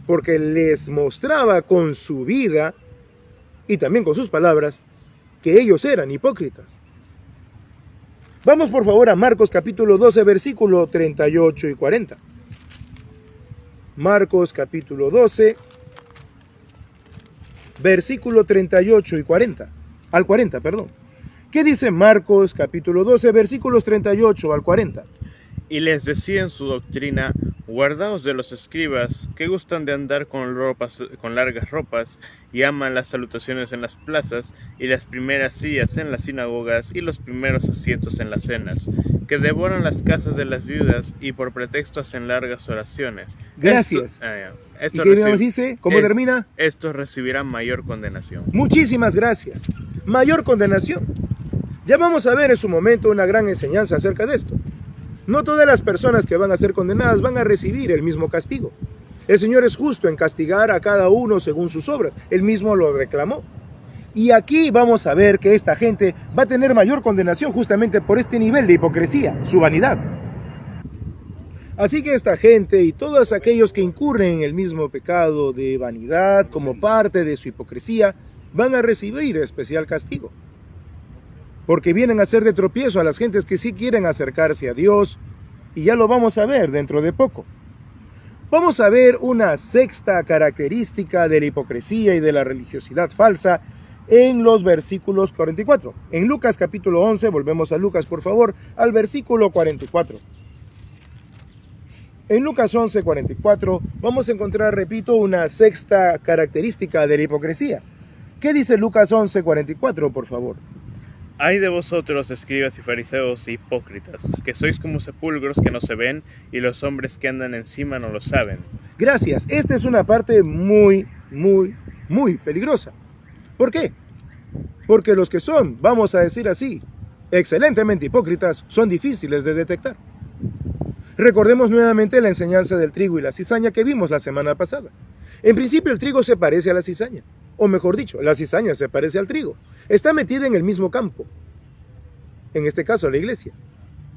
porque les mostraba con su vida y también con sus palabras que ellos eran hipócritas. Vamos por favor a Marcos capítulo 12, versículo 38 y 40. Marcos capítulo 12, versículo 38 y 40. Al 40, perdón. ¿Qué dice Marcos capítulo 12, versículos 38 al 40? Y les decía en su doctrina: guardaos de los escribas, que gustan de andar con largas ropas, y aman las salutaciones en las plazas, y las primeras sillas en las sinagogas, y los primeros asientos en las cenas, que devoran las casas de las viudas, y por pretexto hacen largas oraciones. Gracias. Esto ¿Y qué nos dice? ¿Cómo termina? Estos recibirán mayor condenación. Muchísimas gracias. Mayor condenación. Ya vamos a ver en su momento una gran enseñanza acerca de esto. No todas las personas que van a ser condenadas van a recibir el mismo castigo. El Señor es justo en castigar a cada uno según sus obras. Él mismo lo reclamó. Y aquí vamos a ver que esta gente va a tener mayor condenación justamente por este nivel de hipocresía, su vanidad. Así que esta gente y todos aquellos que incurren en el mismo pecado de vanidad como parte de su hipocresía van a recibir especial castigo. Porque vienen a ser de tropiezo a las gentes que sí quieren acercarse a Dios, y ya lo vamos a ver dentro de poco. Vamos a ver una sexta característica de la hipocresía y de la religiosidad falsa en los versículos 44. En Lucas capítulo 11, volvemos a Lucas por favor, al versículo 44. En Lucas 11, 44 vamos a encontrar, repito, una sexta característica de la hipocresía. ¿Qué dice Lucas 11, 44, por favor? Ay de vosotros, escribas y fariseos hipócritas, que sois como sepulcros que no se ven, y los hombres que andan encima no lo saben. Gracias. Esta es una parte muy peligrosa. ¿Por qué? Porque los que son, vamos a decir así, excelentemente hipócritas, son difíciles de detectar. Recordemos nuevamente la enseñanza del trigo y la cizaña que vimos la semana pasada. En principio el trigo se parece a la cizaña, o mejor dicho, la cizaña se parece al trigo. Está metida en el mismo campo, en este caso la iglesia,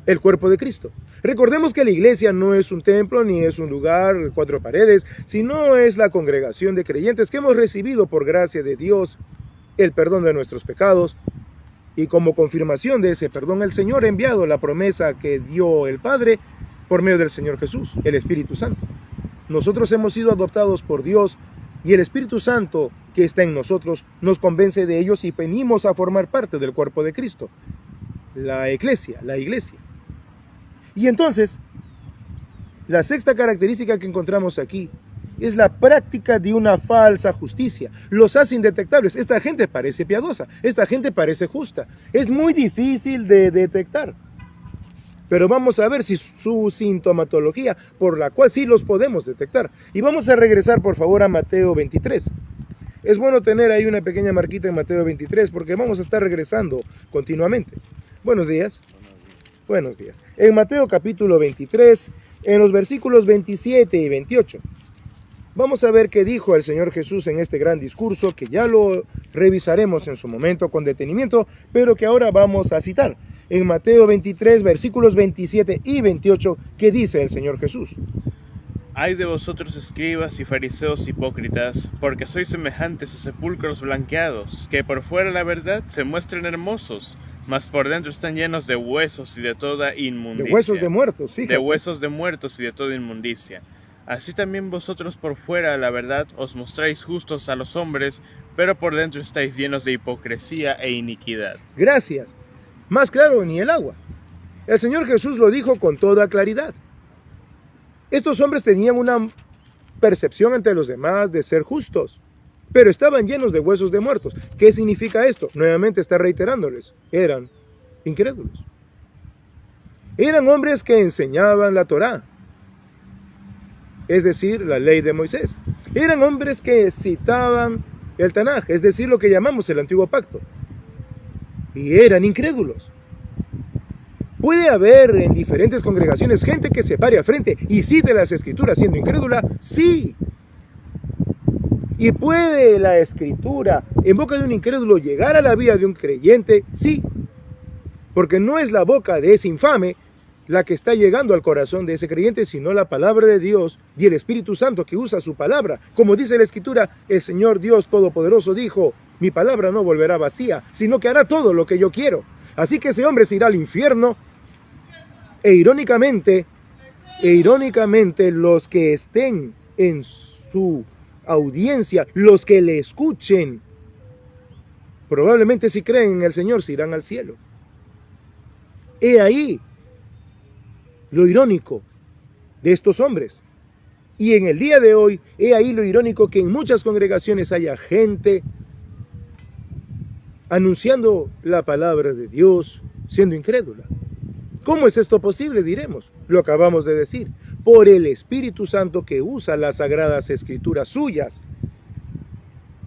el cuerpo de Cristo. Recordemos que la iglesia no es un templo ni es un lugar de cuatro paredes, sino es la congregación de creyentes que hemos recibido por gracia de Dios el perdón de nuestros pecados, y como confirmación de ese perdón el Señor ha enviado la promesa que dio el Padre por medio del Señor Jesús, el Espíritu Santo. Nosotros hemos sido adoptados por Dios, y el Espíritu Santo que está en nosotros nos convence de ellos y venimos a formar parte del cuerpo de Cristo, la iglesia. Y entonces, la sexta característica que encontramos aquí es la práctica de una falsa justicia. Los hace indetectables. Esta gente parece piadosa, esta gente parece justa. Es muy difícil de detectar. Pero vamos a ver si su sintomatología, por la cual sí los podemos detectar. Y vamos a regresar por favor a Mateo 23. Es bueno tener ahí una pequeña marquita en Mateo 23 porque vamos a estar regresando continuamente. Buenos días. Buenos días. En Mateo capítulo 23, en los versículos 27 y 28, vamos a ver qué dijo el Señor Jesús en este gran discurso, que ya lo revisaremos en su momento con detenimiento, pero que ahora vamos a citar. En Mateo 23, versículos 27 y 28, ¿qué dice el Señor Jesús? Ay de vosotros, escribas y fariseos hipócritas, porque sois semejantes a sepulcros blanqueados, que por fuera la verdad se muestran hermosos, mas por dentro están llenos de huesos y de toda inmundicia. De huesos de muertos, fíjate. De huesos de muertos y de toda inmundicia. Así también vosotros por fuera la verdad os mostráis justos a los hombres, pero por dentro estáis llenos de hipocresía e iniquidad. Gracias. Más claro ni el agua. El Señor Jesús lo dijo con toda claridad. Estos hombres tenían una percepción ante los demás de ser justos, pero estaban llenos de huesos de muertos. ¿Qué significa esto? Nuevamente está reiterándoles. Eran incrédulos. Eran hombres que enseñaban la Torá, es decir, la ley de Moisés. Eran hombres que citaban el Tanaj, es decir, lo que llamamos el Antiguo Pacto. Y eran incrédulos. ¿Puede haber en diferentes congregaciones gente que se pare al frente y cite las Escrituras siendo incrédula? Sí. ¿Y puede la Escritura en boca de un incrédulo llegar a la vida de un creyente? Sí. Porque no es la boca de ese infame la que está llegando al corazón de ese creyente, sino la palabra de Dios y el Espíritu Santo que usa su palabra. Como dice la Escritura, el Señor Dios Todopoderoso dijo: mi palabra no volverá vacía, sino que hará todo lo que yo quiero. Así que ese hombre se irá al infierno, e irónicamente, los que estén en su audiencia, los que le escuchen, probablemente si creen en el Señor se irán al cielo. He ahí lo irónico de estos hombres. Y en el día de hoy, he ahí lo irónico que en muchas congregaciones haya gente anunciando la palabra de Dios siendo incrédula. ¿Cómo es esto posible? Diremos. Lo acabamos de decir. Por el Espíritu Santo que usa las sagradas escrituras suyas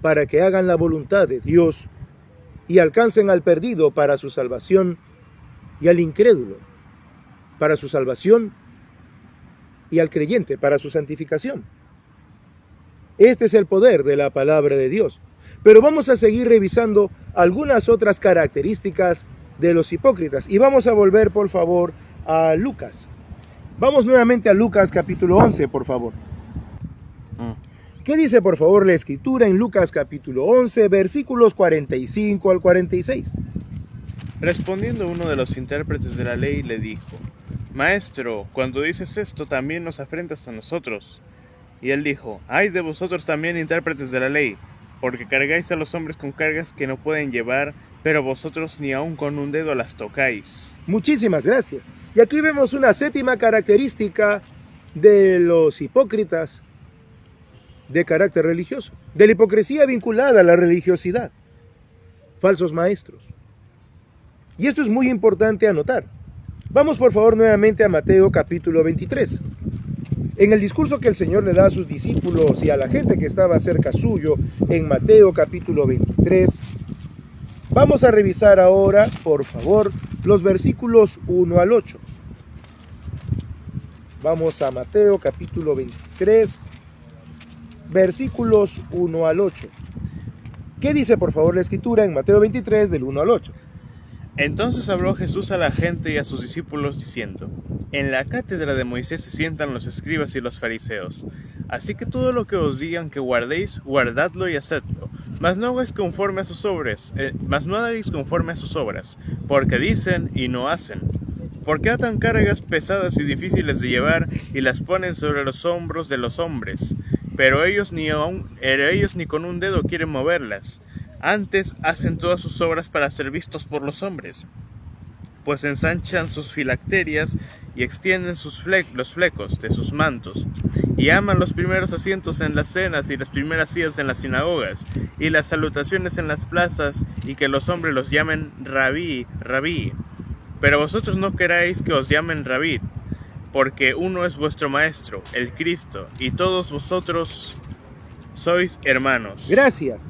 para que hagan la voluntad de Dios y alcancen al perdido para su salvación y al incrédulo para su salvación y al creyente para su santificación. Este es el poder de la palabra de Dios. Pero vamos a seguir revisando algunas otras características de los hipócritas. Y vamos a volver, por favor, a Lucas. Vamos nuevamente a Lucas capítulo 11, por favor. ¿Qué dice, por favor, la Escritura en Lucas capítulo 11, versículos 45 al 46? Respondiendo uno de los intérpretes de la ley, le dijo: Maestro, cuando dices esto, también nos afrentas a nosotros. Y él dijo: Ay de vosotros también, intérpretes de la ley, porque cargáis a los hombres con cargas que no pueden llevar, pero vosotros ni aun con un dedo las tocáis. Muchísimas gracias. Y aquí vemos una séptima característica de los hipócritas de carácter religioso, de la hipocresía vinculada a la religiosidad. Falsos maestros. Y esto es muy importante anotar. Vamos por favor nuevamente a Mateo capítulo 23. En el discurso que el Señor le da a sus discípulos y a la gente que estaba cerca suyo, en Mateo capítulo 23, vamos a revisar ahora, por favor, los versículos 1 al 8. Vamos a Mateo capítulo 23, versículos 1 al 8. ¿Qué dice por favor la Escritura en Mateo 23 del 1 al 8? Entonces habló Jesús a la gente y a sus discípulos diciendo: En la cátedra de Moisés se sientan los escribas y los fariseos. Así que todo lo que os digan que guardéis, guardadlo y hacedlo. Mas no hagáis conforme a sus obras, porque dicen y no hacen. Porque atan cargas pesadas y difíciles de llevar y las ponen sobre los hombros de los hombres, pero ellos ni con un dedo quieren moverlas. Antes hacen todas sus obras para ser vistos por los hombres, pues ensanchan sus filacterias y extienden los flecos de sus mantos, y aman los primeros asientos en las cenas y las primeras sillas en las sinagogas, y las salutaciones en las plazas, y que los hombres los llamen rabí, rabí. Pero vosotros no queráis que os llamen rabí, porque uno es vuestro maestro, el Cristo, y todos vosotros sois hermanos. Gracias.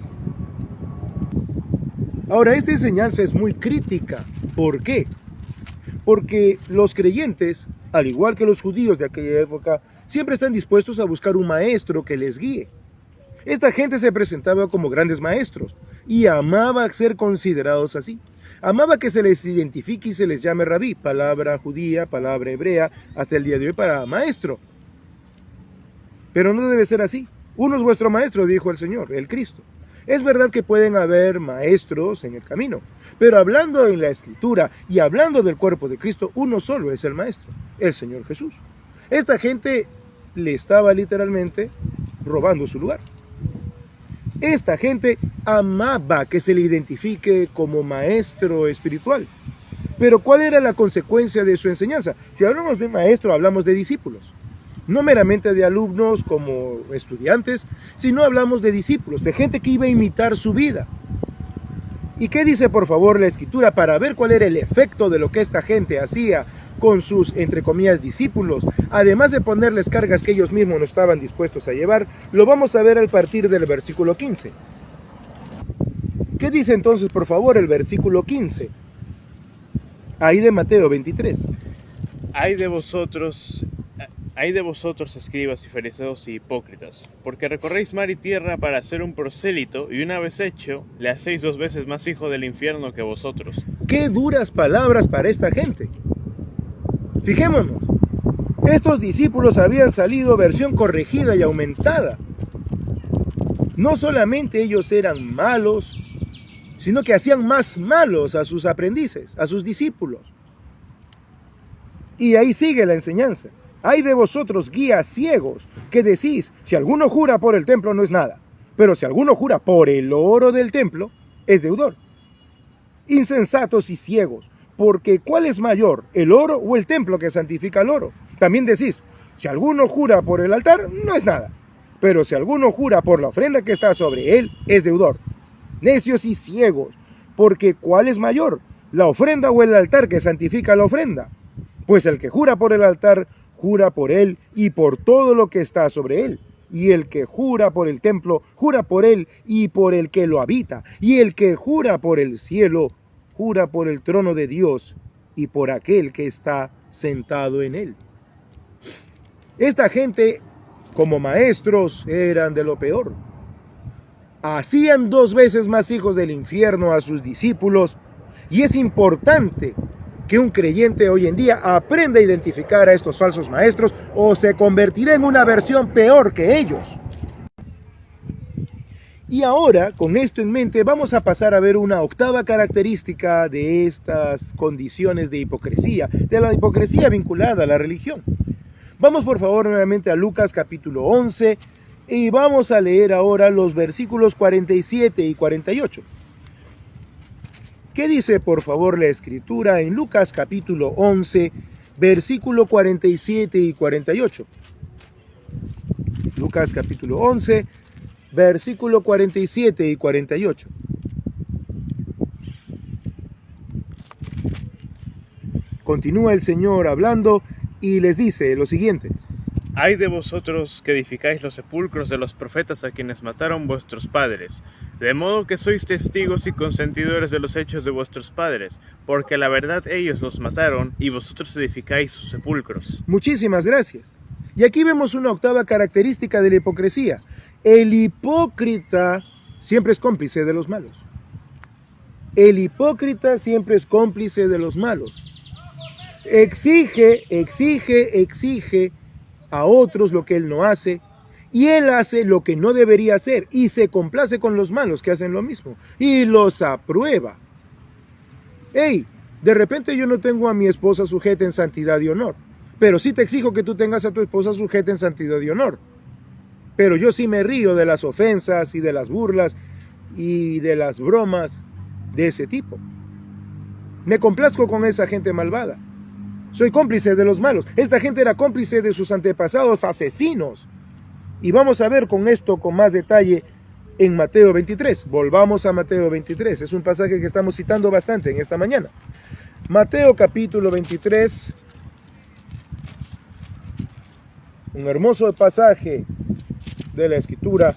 Ahora, esta enseñanza es muy crítica. ¿Por qué? Porque los creyentes, al igual que los judíos de aquella época, siempre están dispuestos a buscar un maestro que les guíe. Esta gente se presentaba como grandes maestros y amaba ser considerados así. Amaba que se les identifique y se les llame rabí, palabra judía, palabra hebrea, hasta el día de hoy para maestro. Pero no debe ser así. Uno es vuestro maestro, dijo el Señor, el Cristo. Es verdad que pueden haber maestros en el camino, pero hablando en la Escritura y hablando del cuerpo de Cristo, uno solo es el maestro, el Señor Jesús. Esta gente le estaba literalmente robando su lugar. Esta gente amaba que se le identifique como maestro espiritual. Pero ¿cuál era la consecuencia de su enseñanza? Si hablamos de maestro, hablamos de discípulos. No meramente de alumnos como estudiantes, sino hablamos de discípulos, de gente que iba a imitar su vida. ¿Y qué dice por favor la Escritura para ver cuál era el efecto de lo que esta gente hacía con sus, entre comillas, discípulos? Además de ponerles cargas que ellos mismos no estaban dispuestos a llevar, lo vamos a ver al partir del versículo 15. ¿Qué dice entonces por favor el versículo 15? Ahí de Mateo 23. Ay de vosotros, escribas y fariseos y hipócritas, porque recorréis mar y tierra para hacer un prosélito, y una vez hecho, le hacéis 2 veces más hijo del infierno que vosotros. ¡Qué duras palabras para esta gente! Fijémonos, estos discípulos habían salido versión corregida y aumentada. No solamente ellos eran malos, sino que hacían más malos a sus aprendices, a sus discípulos. Y ahí sigue la enseñanza. Ay de vosotros, guías ciegos, que decís, si alguno jura por el templo no es nada, pero si alguno jura por el oro del templo, es deudor. Insensatos y ciegos, porque ¿cuál es mayor, el oro o el templo que santifica el oro? También decís, si alguno jura por el altar, no es nada, pero si alguno jura por la ofrenda que está sobre él, es deudor. Necios y ciegos, porque ¿cuál es mayor, la ofrenda o el altar que santifica la ofrenda? Pues el que jura por el altar, jura por él y por todo lo que está sobre él. Y el que jura por el templo, jura por él y por el que lo habita. Y el que jura por el cielo, jura por el trono de Dios y por aquel que está sentado en él. Esta gente, como maestros, eran de lo peor. Hacían 2 veces más hijos del infierno a sus discípulos, y es importante que un creyente hoy en día aprenda a identificar a estos falsos maestros o se convertirá en una versión peor que ellos. Y ahora, con esto en mente, vamos a pasar a ver una octava característica de estas condiciones de hipocresía, de la hipocresía vinculada a la religión. Vamos por favor nuevamente a Lucas capítulo 11 y vamos a leer ahora los versículos 47 y 48. ¿Qué dice por favor la escritura en Lucas capítulo 11, versículo 47 y 48? Lucas capítulo 11, versículo 47 y 48. Continúa el Señor hablando y les dice lo siguiente. Ay de vosotros que edificáis los sepulcros de los profetas a quienes mataron vuestros padres, de modo que sois testigos y consentidores de los hechos de vuestros padres, porque la verdad ellos los mataron y vosotros edificáis sus sepulcros. Muchísimas gracias. Y aquí vemos una octava característica de la hipocresía. El hipócrita siempre es cómplice de los malos. El hipócrita siempre es cómplice de los malos. Exige a otros lo que él no hace, y él hace lo que no debería hacer, y se complace con los malos que hacen lo mismo, y los aprueba. Hey, de repente yo no tengo a mi esposa sujeta en santidad y honor, pero sí te exijo que tú tengas a tu esposa sujeta en santidad y honor. Pero yo sí me río de las ofensas y de las burlas y de las bromas de ese tipo. Me complazco con esa gente malvada. Soy cómplice de los malos. Esta gente era cómplice de sus antepasados asesinos. Y vamos a ver con esto con más detalle en Mateo 23. Volvamos a Mateo 23. Es un pasaje que estamos citando bastante en esta mañana. Mateo capítulo 23. Un hermoso pasaje de la Escritura.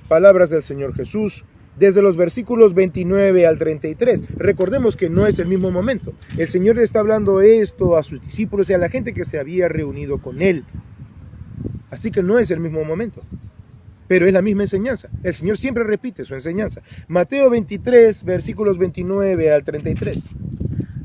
Palabras del Señor Jesús. Desde los versículos 29 al 33. Recordemos que no es el mismo momento. El Señor le está hablando esto a sus discípulos y a la gente que se había reunido con Él. Así que no es el mismo momento. Pero es la misma enseñanza. El Señor siempre repite su enseñanza. Mateo 23, versículos 29 al 33.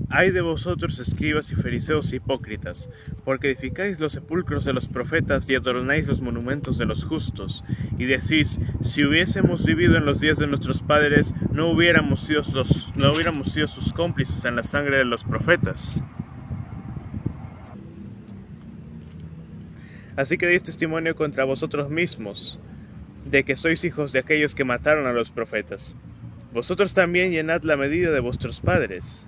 Ay de vosotros, escribas y fariseos hipócritas, porque edificáis los sepulcros de los profetas y adornáis los monumentos de los justos, y decís, si hubiésemos vivido en los días de nuestros padres, no hubiéramos sido sus cómplices en la sangre de los profetas. Así que deis testimonio contra vosotros mismos, de que sois hijos de aquellos que mataron a los profetas. Vosotros también llenad la medida de vuestros padres.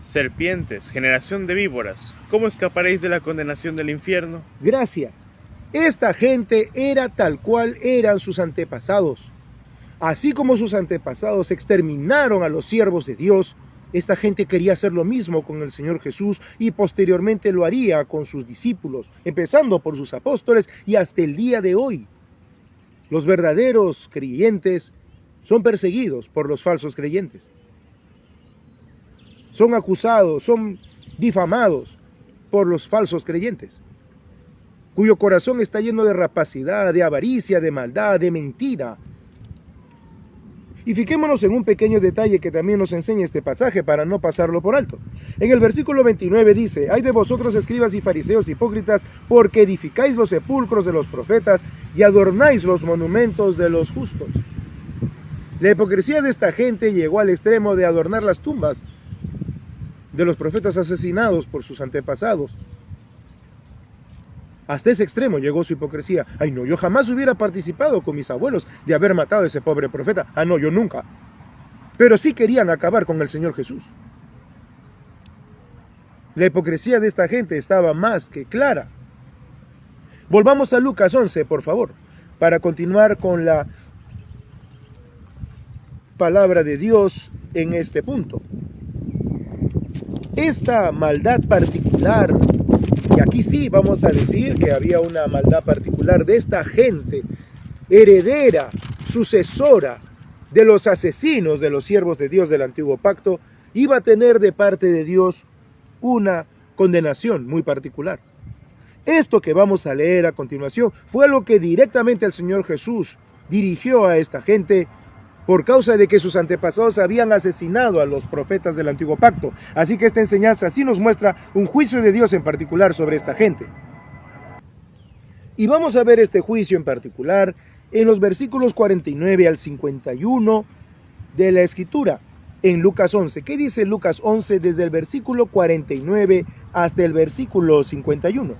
Serpientes, generación de víboras, ¿cómo escaparéis de la condenación del infierno? Gracias. Esta gente era tal cual eran sus antepasados. Así como sus antepasados exterminaron a los siervos de Dios, esta gente quería hacer lo mismo con el Señor Jesús y posteriormente lo haría con sus discípulos, empezando por sus apóstoles y hasta el día de hoy. Los verdaderos creyentes son perseguidos por los falsos creyentes. Son acusados, son difamados por los falsos creyentes, cuyo corazón está lleno de rapacidad, de avaricia, de maldad, de mentira. Y fijémonos en un pequeño detalle que también nos enseña este pasaje para no pasarlo por alto. En el versículo 29 dice, ay de vosotros escribas y fariseos hipócritas, porque edificáis los sepulcros de los profetas y adornáis los monumentos de los justos. La hipocresía de esta gente llegó al extremo de adornar las tumbas de los profetas asesinados por sus antepasados. Hasta ese extremo llegó su hipocresía. Ay no, yo jamás hubiera participado con mis abuelos de haber matado a ese pobre profeta. Ah no, yo nunca. Pero sí querían acabar con el Señor Jesús. La hipocresía de esta gente estaba más que clara. Volvamos a Lucas 11, por favor, para continuar con la palabra de Dios en este punto. Esta maldad particular, y aquí sí vamos a decir que había una maldad particular de esta gente, heredera, sucesora de los asesinos de los siervos de Dios del antiguo pacto, iba a tener de parte de Dios una condenación muy particular. Esto que vamos a leer a continuación fue algo que directamente el Señor Jesús dirigió a esta gente por causa de que sus antepasados habían asesinado a los profetas del antiguo pacto. Así que esta enseñanza sí nos muestra un juicio de Dios en particular sobre esta gente. Y vamos a ver este juicio en particular en los versículos 49 al 51 de la Escritura, en Lucas 11. ¿Qué dice Lucas 11 desde el versículo 49 hasta el versículo 51?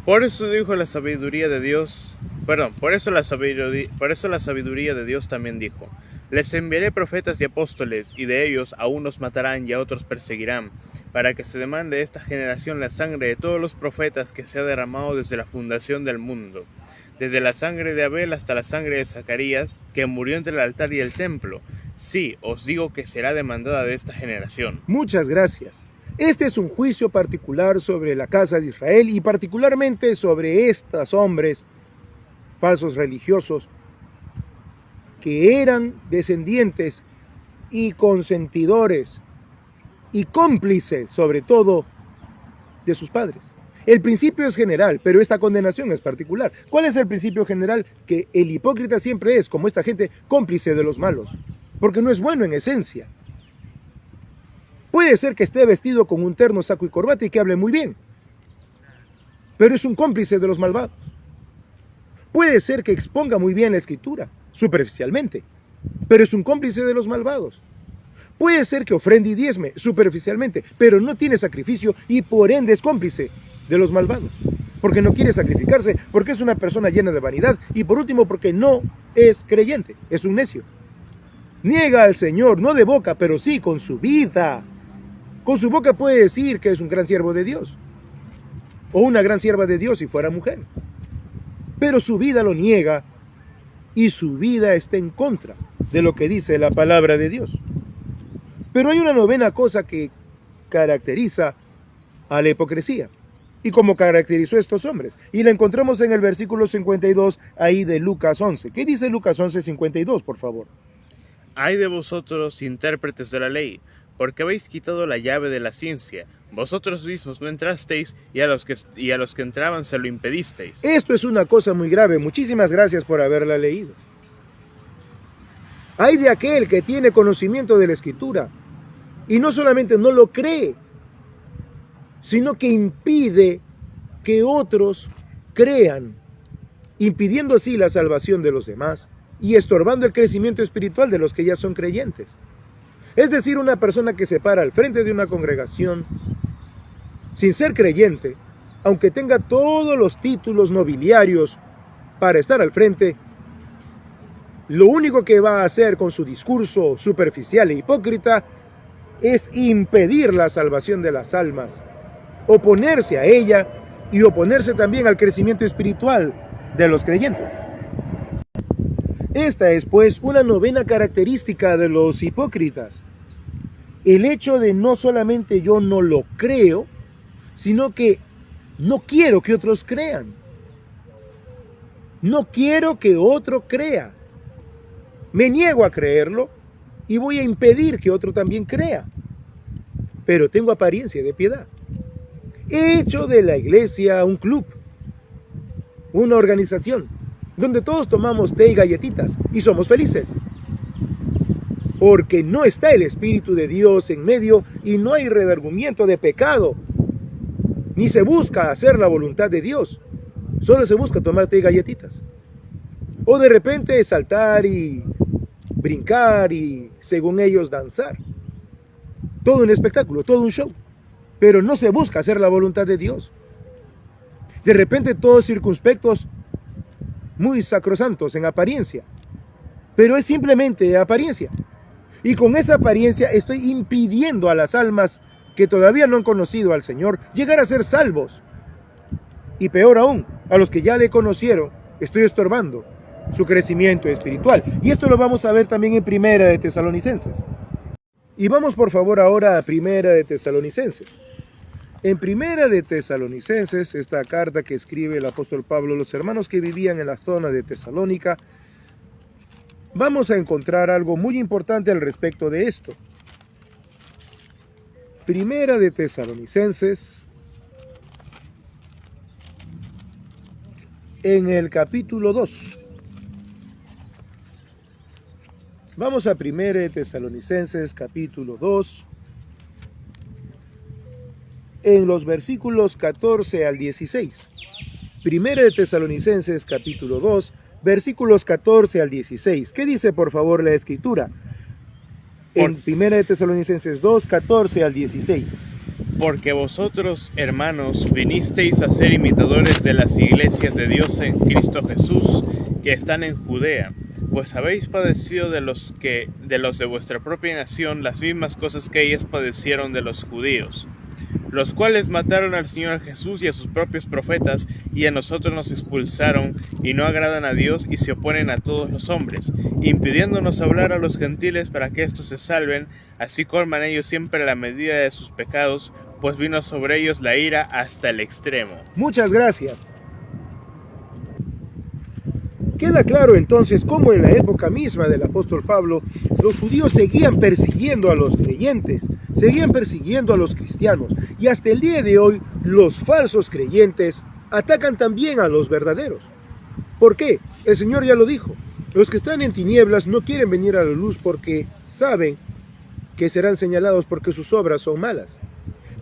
Por eso dijo la sabiduría de Dios, por eso la sabiduría de Dios también dijo: les enviaré profetas y apóstoles, y de ellos a unos matarán y a otros perseguirán, para que se demande de esta generación la sangre de todos los profetas que se ha derramado desde la fundación del mundo, desde la sangre de Abel hasta la sangre de Zacarías, que murió entre el altar y el templo. Sí, os digo que será demandada de esta generación. Muchas gracias. Este es un juicio particular sobre la casa de Israel y particularmente sobre estos hombres falsos religiosos que eran descendientes y consentidores y cómplices, sobre todo, de sus padres. El principio es general, pero esta condenación es particular. ¿Cuál es el principio general? Que el hipócrita siempre es, como esta gente, cómplice de los malos, porque no es bueno en esencia. Puede ser que esté vestido con un terno, saco y corbata y que hable muy bien, pero es un cómplice de los malvados. Puede ser que exponga muy bien la escritura, superficialmente, pero es un cómplice de los malvados. Puede ser que ofrende y diezme, superficialmente, pero no tiene sacrificio y por ende es cómplice de los malvados, porque no quiere sacrificarse, porque es una persona llena de vanidad y por último porque no es creyente, es un necio. Niega al Señor, no de boca, pero sí con su vida. Con su boca puede decir que es un gran siervo de Dios, o una gran sierva de Dios si fuera mujer, pero su vida lo niega y su vida está en contra de lo que dice la palabra de Dios. Pero hay una novena cosa que caracteriza a la hipocresía, y como caracterizó a estos hombres, y la encontramos en el versículo 52 ahí de Lucas 11. ¿Qué dice Lucas 11, 52, por favor? Ay de vosotros, intérpretes de la ley, porque habéis quitado la llave de la ciencia. Vosotros mismos no entrasteis, y a los que entraban se lo impedisteis. Esto es una cosa muy grave. Muchísimas gracias por haberla leído. Ay de aquel que tiene conocimiento de la Escritura, y no solamente no lo cree, sino que impide que otros crean, impidiendo así la salvación de los demás, y estorbando el crecimiento espiritual de los que ya son creyentes. Es decir, una persona que se para al frente de una congregación sin ser creyente, aunque tenga todos los títulos nobiliarios para estar al frente, lo único que va a hacer con su discurso superficial e hipócrita es impedir la salvación de las almas, oponerse a ella y oponerse también al crecimiento espiritual de los creyentes. Esta es pues una novena característica de los hipócritas. El hecho de no solamente yo no lo creo, sino que no quiero que otros crean. No quiero que otro crea. Me niego a creerlo y voy a impedir que otro también crea. Pero tengo apariencia de piedad. He hecho de la iglesia un club, una organización, donde todos tomamos té y galletitas y somos felices. Porque no está el Espíritu de Dios en medio y no hay redargüimiento de pecado. Ni se busca hacer la voluntad de Dios. Solo se busca tomar té y galletitas. O de repente saltar y brincar y, según ellos, danzar. Todo un espectáculo, todo un show. Pero no se busca hacer la voluntad de Dios. De repente todos circunspectos, muy sacrosantos en apariencia. Pero es simplemente apariencia. Y con esa apariencia estoy impidiendo a las almas que todavía no han conocido al Señor llegar a ser salvos. Y peor aún, a los que ya le conocieron, estoy estorbando su crecimiento espiritual. Y esto lo vamos a ver también en Primera de Tesalonicenses. Y vamos por favor ahora a Primera de Tesalonicenses. En Primera de Tesalonicenses, esta carta que escribe el apóstol Pablo a los hermanos que vivían en la zona de Tesalónica, vamos a encontrar algo muy importante al respecto de esto. Primera de Tesalonicenses, en el capítulo 2. Vamos a Primera de Tesalonicenses, capítulo 2, en los versículos 14 al 16. Primera de Tesalonicenses, capítulo 2, versículos 14 al 16. ¿Qué dice, por favor, la Escritura? En Primera de Tesalonicenses 2, 14 al 16. Porque vosotros, hermanos, vinisteis a ser imitadores de las iglesias de Dios en Cristo Jesús, que están en Judea, pues habéis padecido de los de vuestra propia nación las mismas cosas que ellos padecieron de los judíos, los cuales mataron al Señor Jesús y a sus propios profetas, y a nosotros nos expulsaron, y no agradan a Dios, y se oponen a todos los hombres, impidiéndonos hablar a los gentiles para que éstos se salven. Así colman ellos siempre la medida de sus pecados, pues vino sobre ellos la ira hasta el extremo. Muchas gracias. Queda claro entonces cómo en la época misma del apóstol Pablo, los judíos seguían persiguiendo a los creyentes, seguían persiguiendo a los cristianos, y hasta el día de hoy los falsos creyentes atacan también a los verdaderos. ¿Por qué? El Señor ya lo dijo. Los que están en tinieblas no quieren venir a la luz porque saben que serán señalados porque sus obras son malas.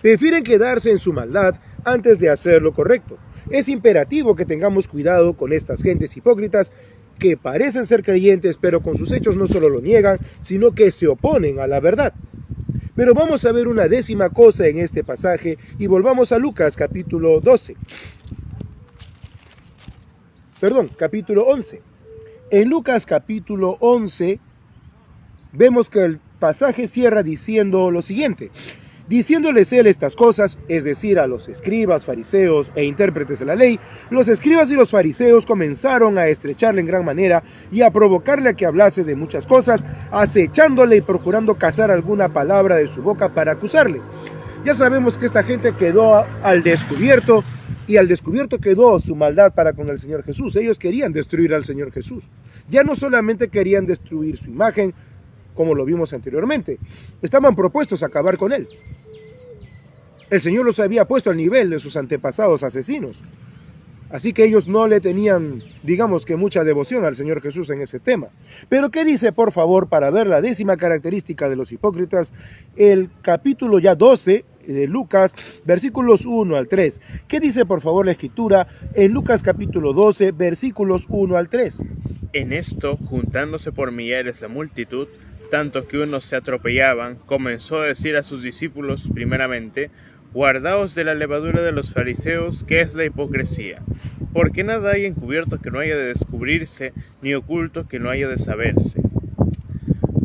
Prefieren quedarse en su maldad antes de hacer lo correcto. Es imperativo que tengamos cuidado con estas gentes hipócritas que parecen ser creyentes, pero con sus hechos no solo lo niegan, sino que se oponen a la verdad. Pero vamos a ver una décima cosa en este pasaje y volvamos a Lucas capítulo 12. Capítulo 11. En Lucas capítulo 11 vemos que el pasaje cierra diciendo lo siguiente: diciéndoles él estas cosas, es decir, a los escribas, fariseos e intérpretes de la ley, los escribas y los fariseos comenzaron a estrecharle en gran manera y a provocarle a que hablase de muchas cosas, acechándole y procurando cazar alguna palabra de su boca para acusarle. Ya sabemos que esta gente quedó al descubierto, y al descubierto quedó su maldad para con el Señor Jesús. Ellos querían destruir al Señor Jesús. Ya no solamente querían destruir su imagen, como lo vimos anteriormente, estaban propuestos a acabar con él. El Señor los había puesto al nivel de sus antepasados asesinos. Así que ellos no le tenían, digamos que mucha devoción al Señor Jesús en ese tema. Pero ¿qué dice, por favor, para ver la décima característica de los hipócritas? El capítulo ya 12 de Lucas, versículos 1 al 3. ¿Qué dice, por favor, la Escritura en Lucas capítulo 12, versículos 1 al 3? En esto, juntándose por millares la multitud, tanto que unos se atropellaban, comenzó a decir a sus discípulos primeramente: guardaos de la levadura de los fariseos, que es la hipocresía, porque nada hay encubierto que no haya de descubrirse, ni oculto que no haya de saberse.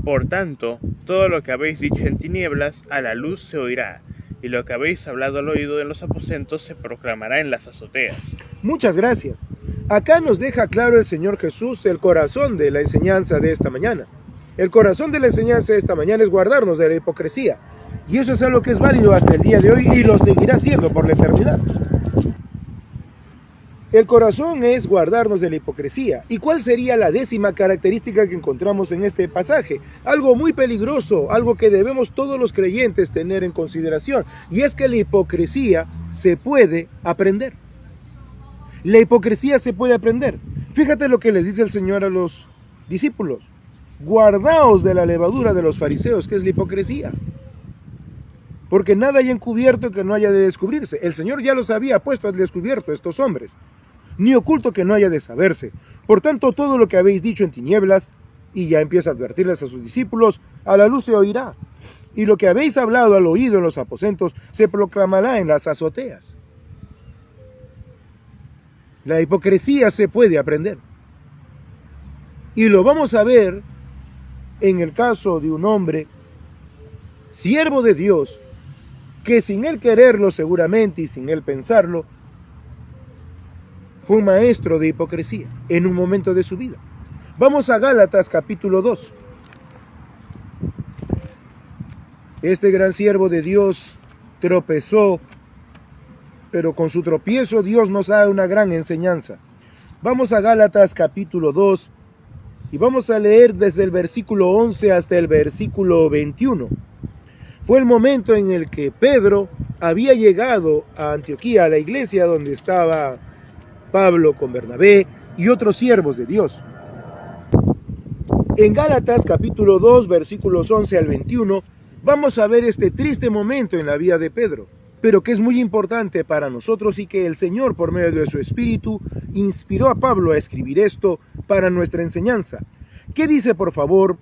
Por tanto, todo lo que habéis dicho en tinieblas, a la luz se oirá, y lo que habéis hablado al oído en los aposentos se proclamará en las azoteas. Muchas gracias. Acá nos deja claro el Señor Jesús el corazón de la enseñanza de esta mañana. El corazón de la enseñanza de esta mañana es guardarnos de la hipocresía. Y eso es algo que es válido hasta el día de hoy y lo seguirá siendo por la eternidad. El corazón es guardarnos de la hipocresía. ¿Y cuál sería la décima característica que encontramos en este pasaje? Algo muy peligroso, algo que debemos todos los creyentes tener en consideración. Y es que la hipocresía se puede aprender. La hipocresía se puede aprender. Fíjate lo que le dice el Señor a los discípulos: guardaos de la levadura de los fariseos, que es la hipocresía. Porque nada hay encubierto que no haya de descubrirse. El Señor ya los había puesto al descubierto, estos hombres. Ni oculto que no haya de saberse. Por tanto, todo lo que habéis dicho en tinieblas, y ya empieza a advertirles a sus discípulos, a la luz se oirá. Y lo que habéis hablado al oído en los aposentos, se proclamará en las azoteas. La hipocresía se puede aprender. Y lo vamos a ver en el caso de un hombre, siervo de Dios, que sin él quererlo seguramente y sin él pensarlo, fue un maestro de hipocresía en un momento de su vida. Vamos a Gálatas capítulo 2. Este gran siervo de Dios tropezó, pero con su tropiezo Dios nos da una gran enseñanza. Vamos a Gálatas capítulo 2 y vamos a leer desde el versículo 11 hasta el versículo 21. Fue el momento en el que Pedro había llegado a Antioquía, a la iglesia donde estaba Pablo con Bernabé y otros siervos de Dios. En Gálatas capítulo 2, versículos 11 al 21, vamos a ver este triste momento en la vida de Pedro, pero que es muy importante para nosotros y que el Señor, por medio de su Espíritu, inspiró a Pablo a escribir esto para nuestra enseñanza. ¿Qué dice, por favor,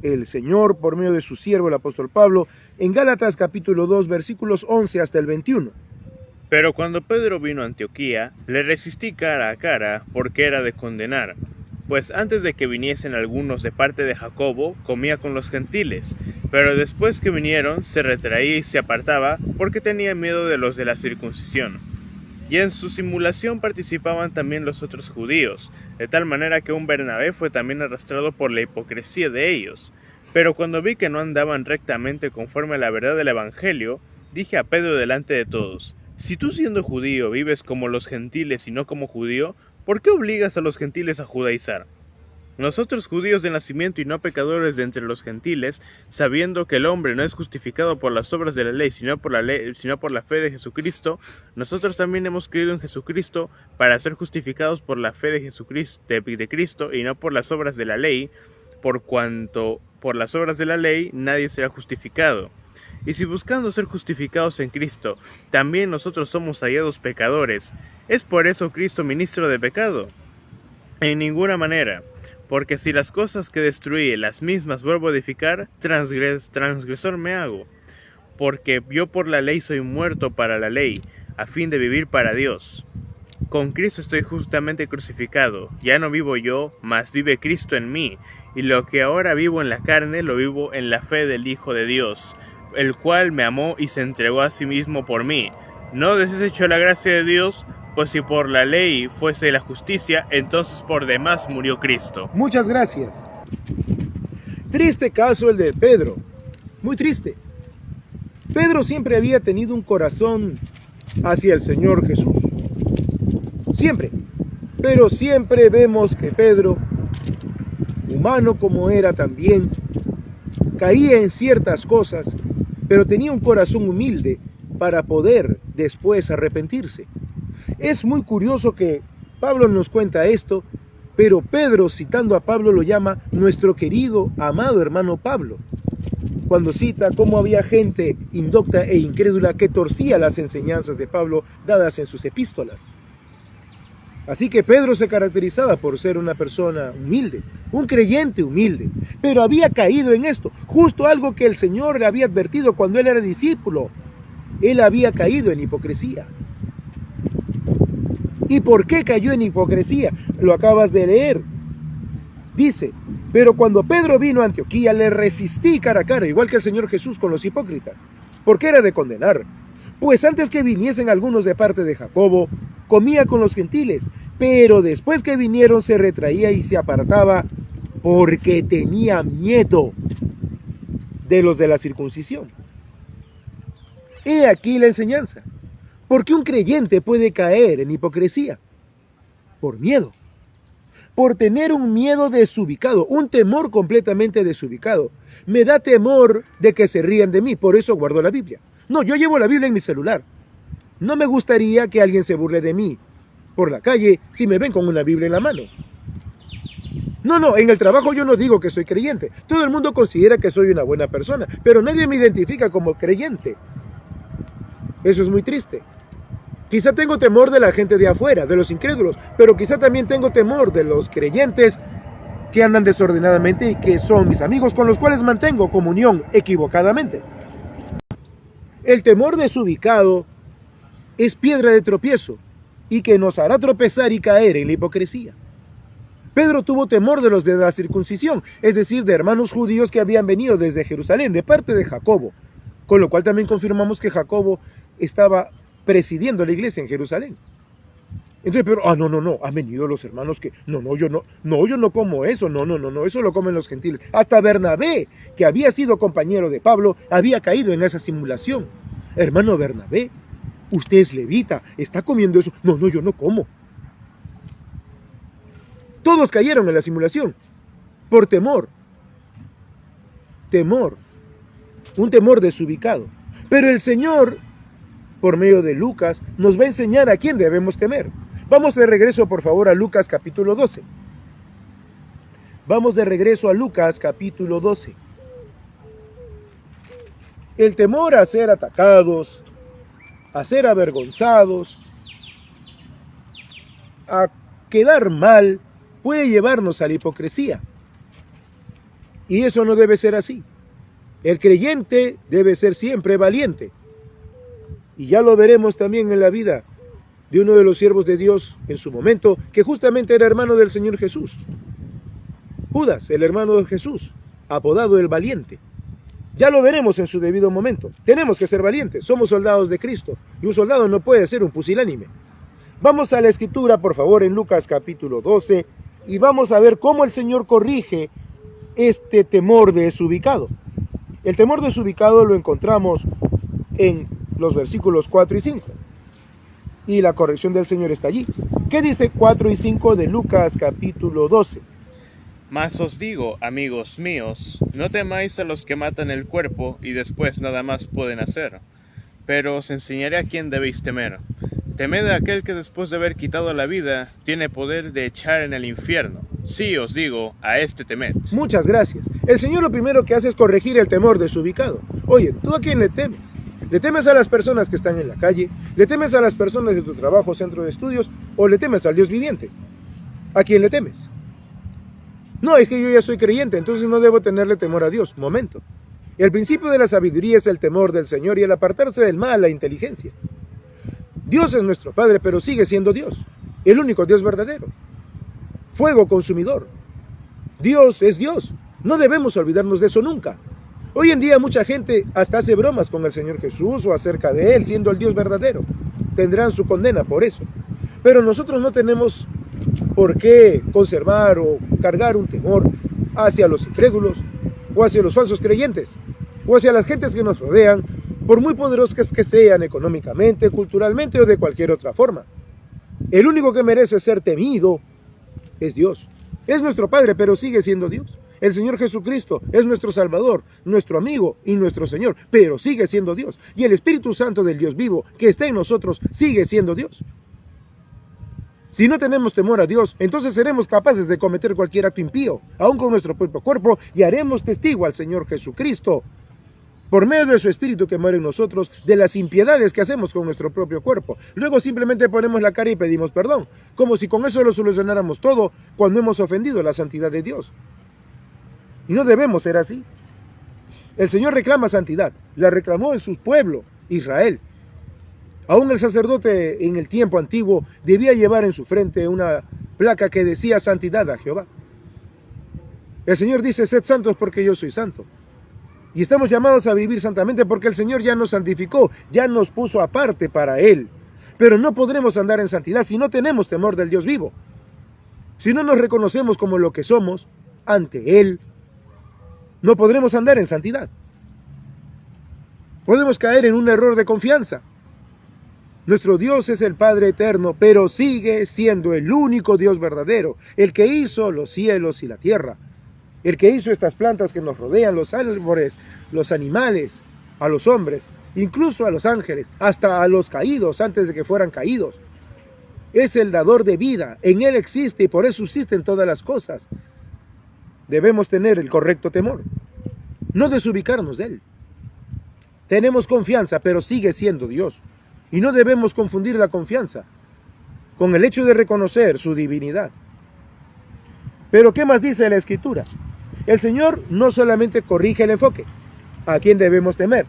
el Señor, por medio de su siervo, el apóstol Pablo, en Gálatas capítulo 2, versículos 11 hasta el 21? Pero cuando Pedro vino a Antioquía, le resistí cara a cara, porque era de condenar. Pues antes de que viniesen algunos de parte de Jacobo, comía con los gentiles, pero después que vinieron, se retraía y se apartaba, porque tenía miedo de los de la circuncisión. Y en su simulación participaban también los otros judíos, de tal manera que un Bernabé fue también arrastrado por la hipocresía de ellos. Pero cuando vi que no andaban rectamente conforme a la verdad del Evangelio, dije a Pedro delante de todos: si tú siendo judío vives como los gentiles y no como judío, ¿por qué obligas a los gentiles a judaizar? Nosotros judíos de nacimiento y no pecadores de entre los gentiles, sabiendo que el hombre no es justificado por las obras de la ley, sino por la fe de Jesucristo, nosotros también hemos creído en Jesucristo para ser justificados por la fe de Jesucristo, de Cristo, y no por las obras de la ley, por cuanto por las obras de la ley nadie será justificado. Y si buscando ser justificados en Cristo, también nosotros somos hallados pecadores, ¿es por eso Cristo ministro de pecado? En ninguna manera, porque si las cosas que destruí las mismas vuelvo a edificar, transgresor me hago. Porque yo por la ley soy muerto para la ley, a fin de vivir para Dios. Con Cristo estoy justamente crucificado, ya no vivo yo, mas vive Cristo en mí, y lo que ahora vivo en la carne lo vivo en la fe del Hijo de Dios, el cual me amó y se entregó a sí mismo por mí. No desecho la gracia de Dios, pues si por la ley fuese la justicia, entonces por demás murió Cristo. Muchas gracias. Triste caso el de Pedro, muy triste. Pedro siempre había tenido un corazón hacia el Señor Jesús. Siempre. Pero siempre vemos que Pedro, humano como era también, caía en ciertas cosas, pero tenía un corazón humilde para poder después arrepentirse. Es muy curioso que Pablo nos cuenta esto, pero Pedro, citando a Pablo, lo llama nuestro querido, amado hermano Pablo, cuando cita cómo había gente indocta e incrédula que torcía las enseñanzas de Pablo dadas en sus epístolas. Así que Pedro se caracterizaba por ser una persona humilde, un creyente humilde, pero había caído en esto, justo algo que el Señor le había advertido cuando él era discípulo. Él había caído en hipocresía. ¿Y por qué cayó en hipocresía? Lo acabas de leer. Dice, pero cuando Pedro vino a Antioquía le resistí cara a cara, igual que el Señor Jesús con los hipócritas, porque era de condenar. Pues antes que viniesen algunos de parte de Jacobo, comía con los gentiles, pero después que vinieron se retraía y se apartaba porque tenía miedo de los de la circuncisión. He aquí la enseñanza. ¿Por qué un creyente puede caer en hipocresía? Por miedo. Por tener un miedo desubicado, un temor completamente desubicado. Me da temor de que se rían de mí, por eso guardo la Biblia. No, yo llevo la Biblia en mi celular. No me gustaría que alguien se burle de mí por la calle si me ven con una Biblia en la mano. No, en el trabajo yo no digo que soy creyente. Todo el mundo considera que soy una buena persona, pero nadie me identifica como creyente. Eso es muy triste. Quizá tengo temor de la gente de afuera, de los incrédulos, pero quizá también tengo temor de los creyentes que andan desordenadamente y que son mis amigos con los cuales mantengo comunión equivocadamente. El temor desubicado es piedra de tropiezo y que nos hará tropezar y caer en la hipocresía. Pedro tuvo temor de los de la circuncisión, es decir, de hermanos judíos que habían venido desde Jerusalén, de parte de Jacobo. Con lo cual también confirmamos que Jacobo estaba presidiendo la iglesia en Jerusalén. Entonces, pero, no, han venido los hermanos que, yo no como eso, no, eso lo comen los gentiles. Hasta Bernabé, que había sido compañero de Pablo, había caído en esa simulación. Hermano Bernabé, usted es levita, está comiendo eso. No, yo no como. Todos cayeron en la simulación, por temor. Un temor desubicado. Pero el Señor, por medio de Lucas, nos va a enseñar a quién debemos temer. Vamos de regreso, por favor, a Lucas capítulo 12. Vamos de regreso a Lucas capítulo 12. El temor a ser atacados, a ser avergonzados, a quedar mal, puede llevarnos a la hipocresía. Y eso no debe ser así. El creyente debe ser siempre valiente. Y ya lo veremos también en la vida de uno de los siervos de Dios en su momento, que justamente era hermano del Señor Jesús. Judas, el hermano de Jesús, apodado el valiente. Ya lo veremos en su debido momento. Tenemos que ser valientes, somos soldados de Cristo, y un soldado no puede ser un pusilánime. Vamos a la escritura, por favor, en Lucas capítulo 12, y vamos a ver cómo el Señor corrige este temor desubicado. El temor desubicado lo encontramos en los versículos 4 y 5. Y la corrección del Señor está allí. ¿Qué dice 4 y 5 de Lucas capítulo 12? Mas os digo, amigos míos, no temáis a los que matan el cuerpo y después nada más pueden hacer, pero os enseñaré a quién debéis temer. Temed a aquel que después de haber quitado la vida, tiene poder de echar en el infierno. Sí, os digo, a este temed. Muchas gracias. El Señor lo primero que hace es corregir el temor desubicado. Oye, ¿tú a quién le temes? ¿Le temes a las personas que están en la calle? ¿Le temes a las personas de tu trabajo, centro de estudios? ¿O le temes al Dios viviente? ¿A quién le temes? No, es que yo ya soy creyente, entonces no debo tenerle temor a Dios. Momento. El principio de la sabiduría es el temor del Señor y el apartarse del mal, la inteligencia. Dios es nuestro Padre, pero sigue siendo Dios. El único Dios verdadero. Fuego consumidor. Dios es Dios. No debemos olvidarnos de eso nunca. Hoy en día mucha gente hasta hace bromas con el Señor Jesús o acerca de Él, siendo el Dios verdadero. Tendrán su condena por eso. Pero nosotros no tenemos por qué conservar o cargar un temor hacia los incrédulos o hacia los falsos creyentes o hacia las gentes que nos rodean, por muy poderosas que sean económicamente, culturalmente o de cualquier otra forma. El único que merece ser temido es Dios. Es nuestro Padre, pero sigue siendo Dios. El Señor Jesucristo es nuestro Salvador, nuestro amigo y nuestro Señor, pero sigue siendo Dios. Y el Espíritu Santo del Dios vivo que está en nosotros sigue siendo Dios. Si no tenemos temor a Dios, entonces seremos capaces de cometer cualquier acto impío, aun con nuestro propio cuerpo, y haremos testigo al Señor Jesucristo, por medio de su Espíritu que muere en nosotros, de las impiedades que hacemos con nuestro propio cuerpo. Luego simplemente ponemos la cara y pedimos perdón, como si con eso lo solucionáramos todo cuando hemos ofendido la santidad de Dios. Y no debemos ser así. El Señor reclama santidad, la reclamó en su pueblo, Israel. Aún el sacerdote en el tiempo antiguo debía llevar en su frente una placa que decía santidad a Jehová. El Señor dice, sed santos porque yo soy santo. Y estamos llamados a vivir santamente porque el Señor ya nos santificó, ya nos puso aparte para Él. Pero no podremos andar en santidad si no tenemos temor del Dios vivo. Si no nos reconocemos como lo que somos ante Él, no podremos andar en santidad. Podemos caer en un error de confianza. Nuestro Dios es el Padre eterno, pero sigue siendo el único Dios verdadero, el que hizo los cielos y la tierra, el que hizo estas plantas que nos rodean, los árboles, los animales, a los hombres, incluso a los ángeles, hasta a los caídos antes de que fueran caídos. Es el dador de vida, en Él existe y por eso existen todas las cosas. Debemos tener el correcto temor, no desubicarnos de Él. Tenemos confianza, pero sigue siendo Dios. Y no debemos confundir la confianza con el hecho de reconocer su divinidad. Pero ¿qué más dice la Escritura? El Señor no solamente corrige el enfoque, a quién debemos temer,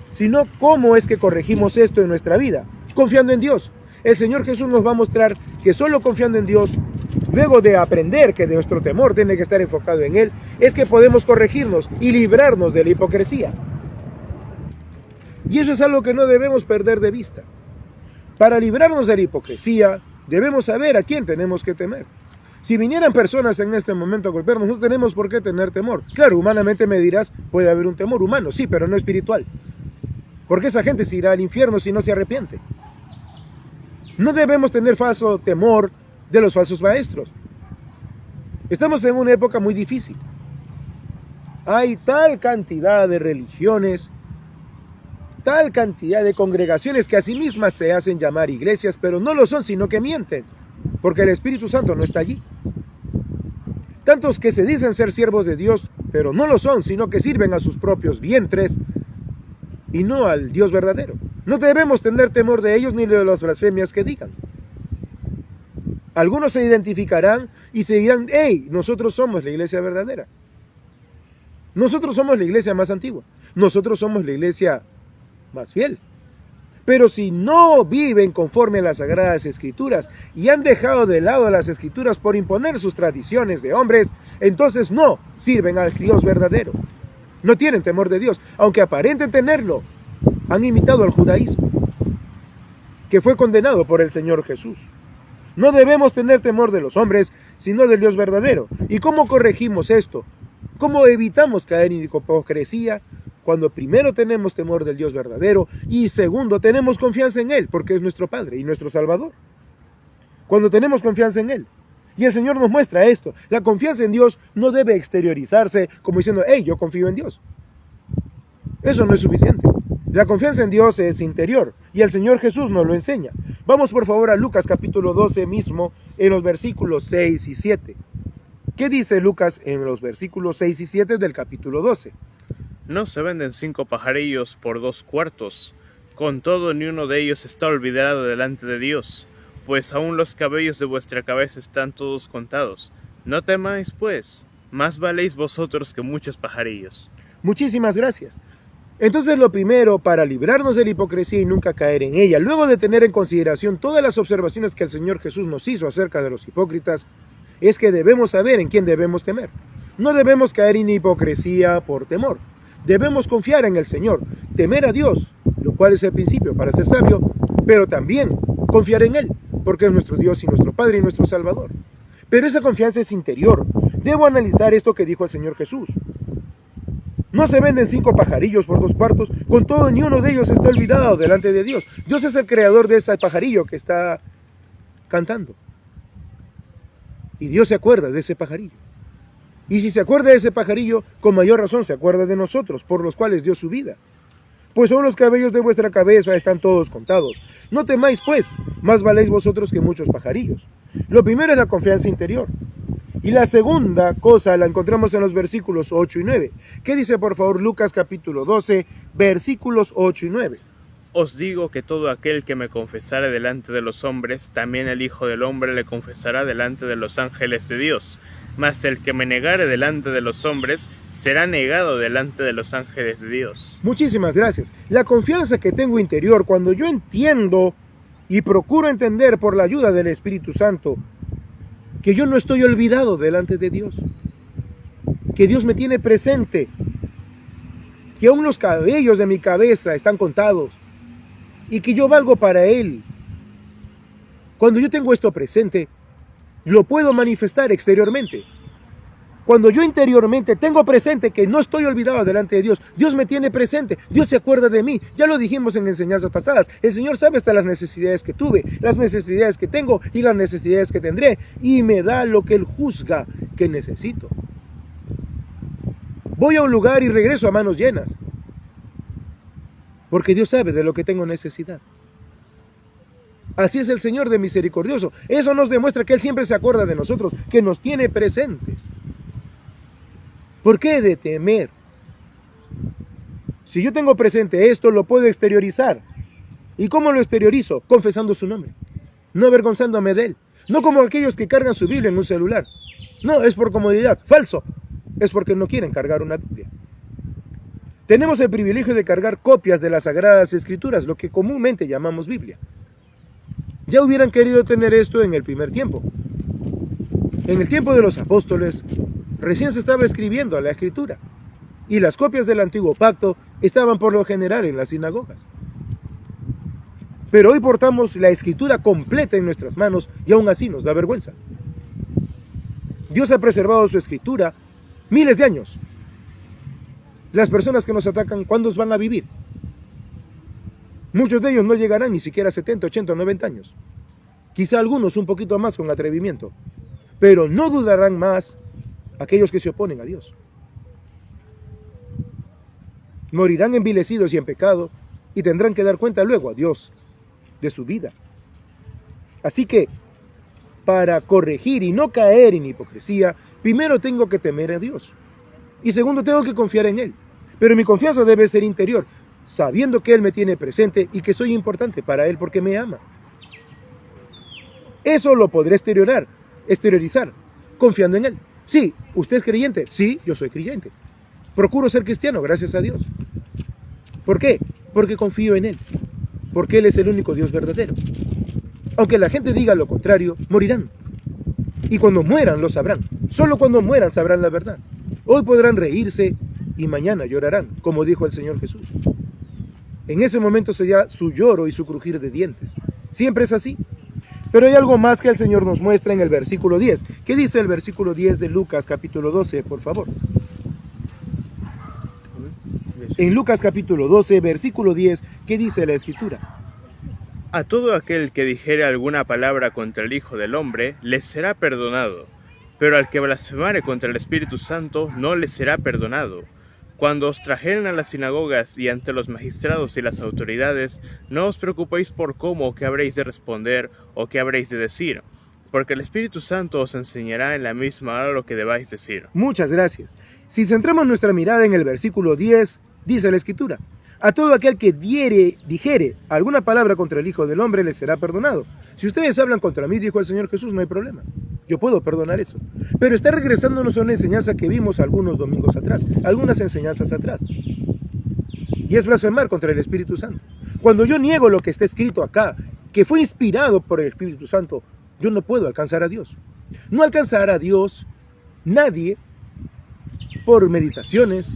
sino cómo es que corregimos esto en nuestra vida, confiando en Dios. El Señor Jesús nos va a mostrar que solo confiando en Dios, luego de aprender que nuestro temor tiene que estar enfocado en Él, es que podemos corregirnos y librarnos de la hipocresía. Y eso es algo que no debemos perder de vista. Para librarnos de la hipocresía, debemos saber a quién tenemos que temer. Si vinieran personas en este momento a golpearnos, no tenemos por qué tener temor. Claro, humanamente me dirás, puede haber un temor humano, sí, pero no espiritual. Porque esa gente se irá al infierno si no se arrepiente. No debemos tener falso temor de los falsos maestros. Estamos en una época muy difícil. Hay tal cantidad de religiones, tal cantidad de congregaciones que a sí mismas se hacen llamar iglesias, pero no lo son, sino que mienten, porque el Espíritu Santo no está allí. Tantos que se dicen ser siervos de Dios, pero no lo son, sino que sirven a sus propios vientres y no al Dios verdadero. No debemos tener temor de ellos ni de las blasfemias que digan. Algunos se identificarán y se dirán, hey, nosotros somos la iglesia verdadera. Nosotros somos la iglesia más antigua. Nosotros somos la iglesia más fiel. Pero si no viven conforme a las Sagradas Escrituras y han dejado de lado las Escrituras por imponer sus tradiciones de hombres, entonces no sirven al Dios verdadero. No tienen temor de Dios, aunque aparenten tenerlo. Han imitado al judaísmo, que fue condenado por el Señor Jesús. No debemos tener temor de los hombres, sino del Dios verdadero. ¿Y cómo corregimos esto? ¿Cómo evitamos caer en hipocresía? Cuando primero tenemos temor del Dios verdadero y segundo tenemos confianza en Él, porque es nuestro Padre y nuestro Salvador. Cuando tenemos confianza en Él. Y el Señor nos muestra esto. La confianza en Dios no debe exteriorizarse como diciendo, hey, yo confío en Dios. Eso no es suficiente. La confianza en Dios es interior y el Señor Jesús nos lo enseña. Vamos por favor a Lucas capítulo 12 mismo, en los versículos 6 y 7. ¿Qué dice Lucas en los versículos 6 y 7 del capítulo 12? No se venden 5 pajarillos por 2 cuartos. Con todo, ni uno de ellos está olvidado delante de Dios, pues aún los cabellos de vuestra cabeza están todos contados. No temáis, pues, más valéis vosotros que muchos pajarillos. Muchísimas gracias. Entonces lo primero, para librarnos de la hipocresía y nunca caer en ella, luego de tener en consideración todas las observaciones que el Señor Jesús nos hizo acerca de los hipócritas, es que debemos saber en quién debemos temer. No debemos caer en hipocresía por temor. Debemos confiar en el Señor, temer a Dios, lo cual es el principio para ser sabio, pero también confiar en Él, porque es nuestro Dios y nuestro Padre y nuestro Salvador. Pero esa confianza es interior. Debo analizar esto que dijo el Señor Jesús. No se venden 5 pajarillos por 2 cuartos, con todo ni uno de ellos está olvidado delante de Dios. Dios es el creador de ese pajarillo que está cantando. Y Dios se acuerda de ese pajarillo. Y si se acuerda de ese pajarillo, con mayor razón se acuerda de nosotros, por los cuales dio su vida. Pues son los cabellos de vuestra cabeza, están todos contados. No temáis pues, más valéis vosotros que muchos pajarillos. Lo primero es la confianza interior. Y la segunda cosa la encontramos en los versículos 8 y 9. ¿Qué dice por favor Lucas capítulo 12, versículos 8 y 9? Os digo que todo aquel que me confesare delante de los hombres, también el Hijo del Hombre le confesará delante de los ángeles de Dios. Mas el que me negare delante de los hombres, será negado delante de los ángeles de Dios. Muchísimas gracias. La confianza que tengo interior, cuando yo entiendo y procuro entender por la ayuda del Espíritu Santo, que yo no estoy olvidado delante de Dios, que Dios me tiene presente, que aún los cabellos de mi cabeza están contados y que yo valgo para Él. Cuando yo tengo esto presente, lo puedo manifestar exteriormente. Cuando yo interiormente tengo presente que no estoy olvidado delante de Dios, Dios me tiene presente, Dios se acuerda de mí. Ya lo dijimos en enseñanzas pasadas, el Señor sabe hasta las necesidades que tuve, las necesidades que tengo y las necesidades que tendré, y me da lo que Él juzga que necesito. Voy a un lugar y regreso a manos llenas, porque Dios sabe de lo que tengo necesidad. Así es el Señor de misericordioso. Eso nos demuestra que Él siempre se acuerda de nosotros, que nos tiene presentes. ¿Por qué he de temer? Si yo tengo presente esto, lo puedo exteriorizar. ¿Y cómo lo exteriorizo? Confesando su nombre, no avergonzándome de Él. No como aquellos que cargan su Biblia en un celular. No, es por comodidad. Falso. Es porque no quieren cargar una Biblia. Tenemos el privilegio de cargar copias de las Sagradas Escrituras, lo que comúnmente llamamos Biblia. Ya hubieran querido tener esto en el primer tiempo. En el tiempo de los apóstoles, recién se estaba escribiendo a la Escritura. Y las copias del Antiguo Pacto estaban por lo general en las sinagogas. Pero hoy portamos la Escritura completa en nuestras manos y aún así nos da vergüenza. Dios ha preservado su Escritura miles de años. Las personas que nos atacan, ¿cuántos van a vivir? Muchos de ellos no llegarán ni siquiera a 70, 80 o 90 años. Quizá algunos un poquito más con atrevimiento. Pero no dudarán más aquellos que se oponen a Dios. Morirán envilecidos y en pecado y tendrán que dar cuenta luego a Dios de su vida. Así que, para corregir y no caer en hipocresía, primero tengo que temer a Dios. Y segundo, tengo que confiar en Él. Pero mi confianza debe ser interior, sabiendo que Él me tiene presente y que soy importante para Él porque me ama. Eso lo podré exteriorizar, confiando en Él. Sí, ¿usted es creyente? Sí, yo soy creyente. Procuro ser cristiano, gracias a Dios. ¿Por qué? Porque confío en Él. Porque Él es el único Dios verdadero. Aunque la gente diga lo contrario, morirán. Y cuando mueran lo sabrán. Solo cuando mueran sabrán la verdad. Hoy podrán reírse y mañana llorarán, como dijo el Señor Jesús. En ese momento será su lloro y su crujir de dientes. Siempre es así. Pero hay algo más que el Señor nos muestra en el versículo 10. ¿Qué dice el versículo 10 de Lucas capítulo 12, por favor? En Lucas capítulo 12, versículo 10, ¿qué dice la Escritura? A todo aquel que dijere alguna palabra contra el Hijo del Hombre, le será perdonado, pero al que blasfemare contra el Espíritu Santo, no le será perdonado. Cuando os trajeren a las sinagogas y ante los magistrados y las autoridades, no os preocupéis por cómo o qué habréis de responder o qué habréis de decir, porque el Espíritu Santo os enseñará en la misma hora lo que debáis decir. Muchas gracias. Si centramos nuestra mirada en el versículo 10, dice la Escritura: a todo aquel que dijere alguna palabra contra el Hijo del Hombre, le será perdonado. Si ustedes hablan contra mí, dijo el Señor Jesús, no hay problema. Yo puedo perdonar eso. Pero está regresándonos a una enseñanza que vimos algunos domingos atrás, algunas enseñanzas atrás. Y es blasfemar contra el Espíritu Santo. Cuando yo niego lo que está escrito acá, que fue inspirado por el Espíritu Santo, yo no puedo alcanzar a Dios. No alcanzará a Dios nadie por meditaciones,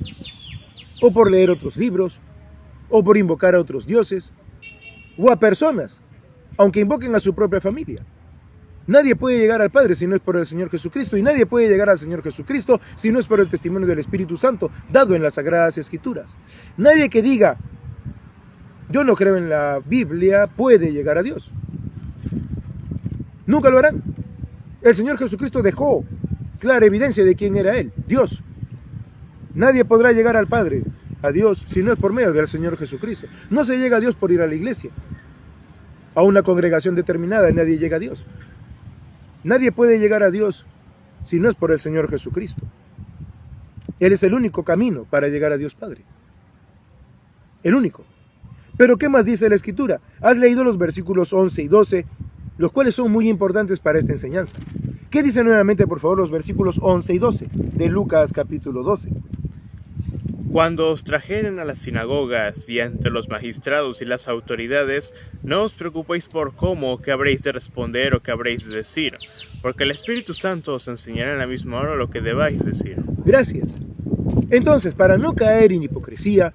o por leer otros libros, o por invocar a otros dioses, o a personas, aunque invoquen a su propia familia. Nadie puede llegar al Padre si no es por el Señor Jesucristo, y nadie puede llegar al Señor Jesucristo si no es por el testimonio del Espíritu Santo, dado en las Sagradas Escrituras. Nadie que diga, yo no creo en la Biblia, puede llegar a Dios. Nunca lo harán. El Señor Jesucristo dejó clara evidencia de quién era Él, Dios. Nadie podrá llegar al Padre, a Dios, si no es por medio del Señor Jesucristo. No se llega a Dios por ir a la iglesia, a una congregación determinada, nadie llega a Dios. Nadie puede llegar a Dios si no es por el Señor Jesucristo. Él es el único camino para llegar a Dios Padre. El único. Pero ¿qué más dice la Escritura? Has leído los versículos 11 y 12, los cuales son muy importantes para esta enseñanza. ¿Qué dice nuevamente, por favor, los versículos 11 y 12 de Lucas capítulo 12? Cuando os trajeren a las sinagogas y ante los magistrados y las autoridades, no os preocupéis por cómo o qué habréis de responder o qué habréis de decir, porque el Espíritu Santo os enseñará en la misma hora lo que debáis decir. Gracias. Entonces, para no caer en hipocresía,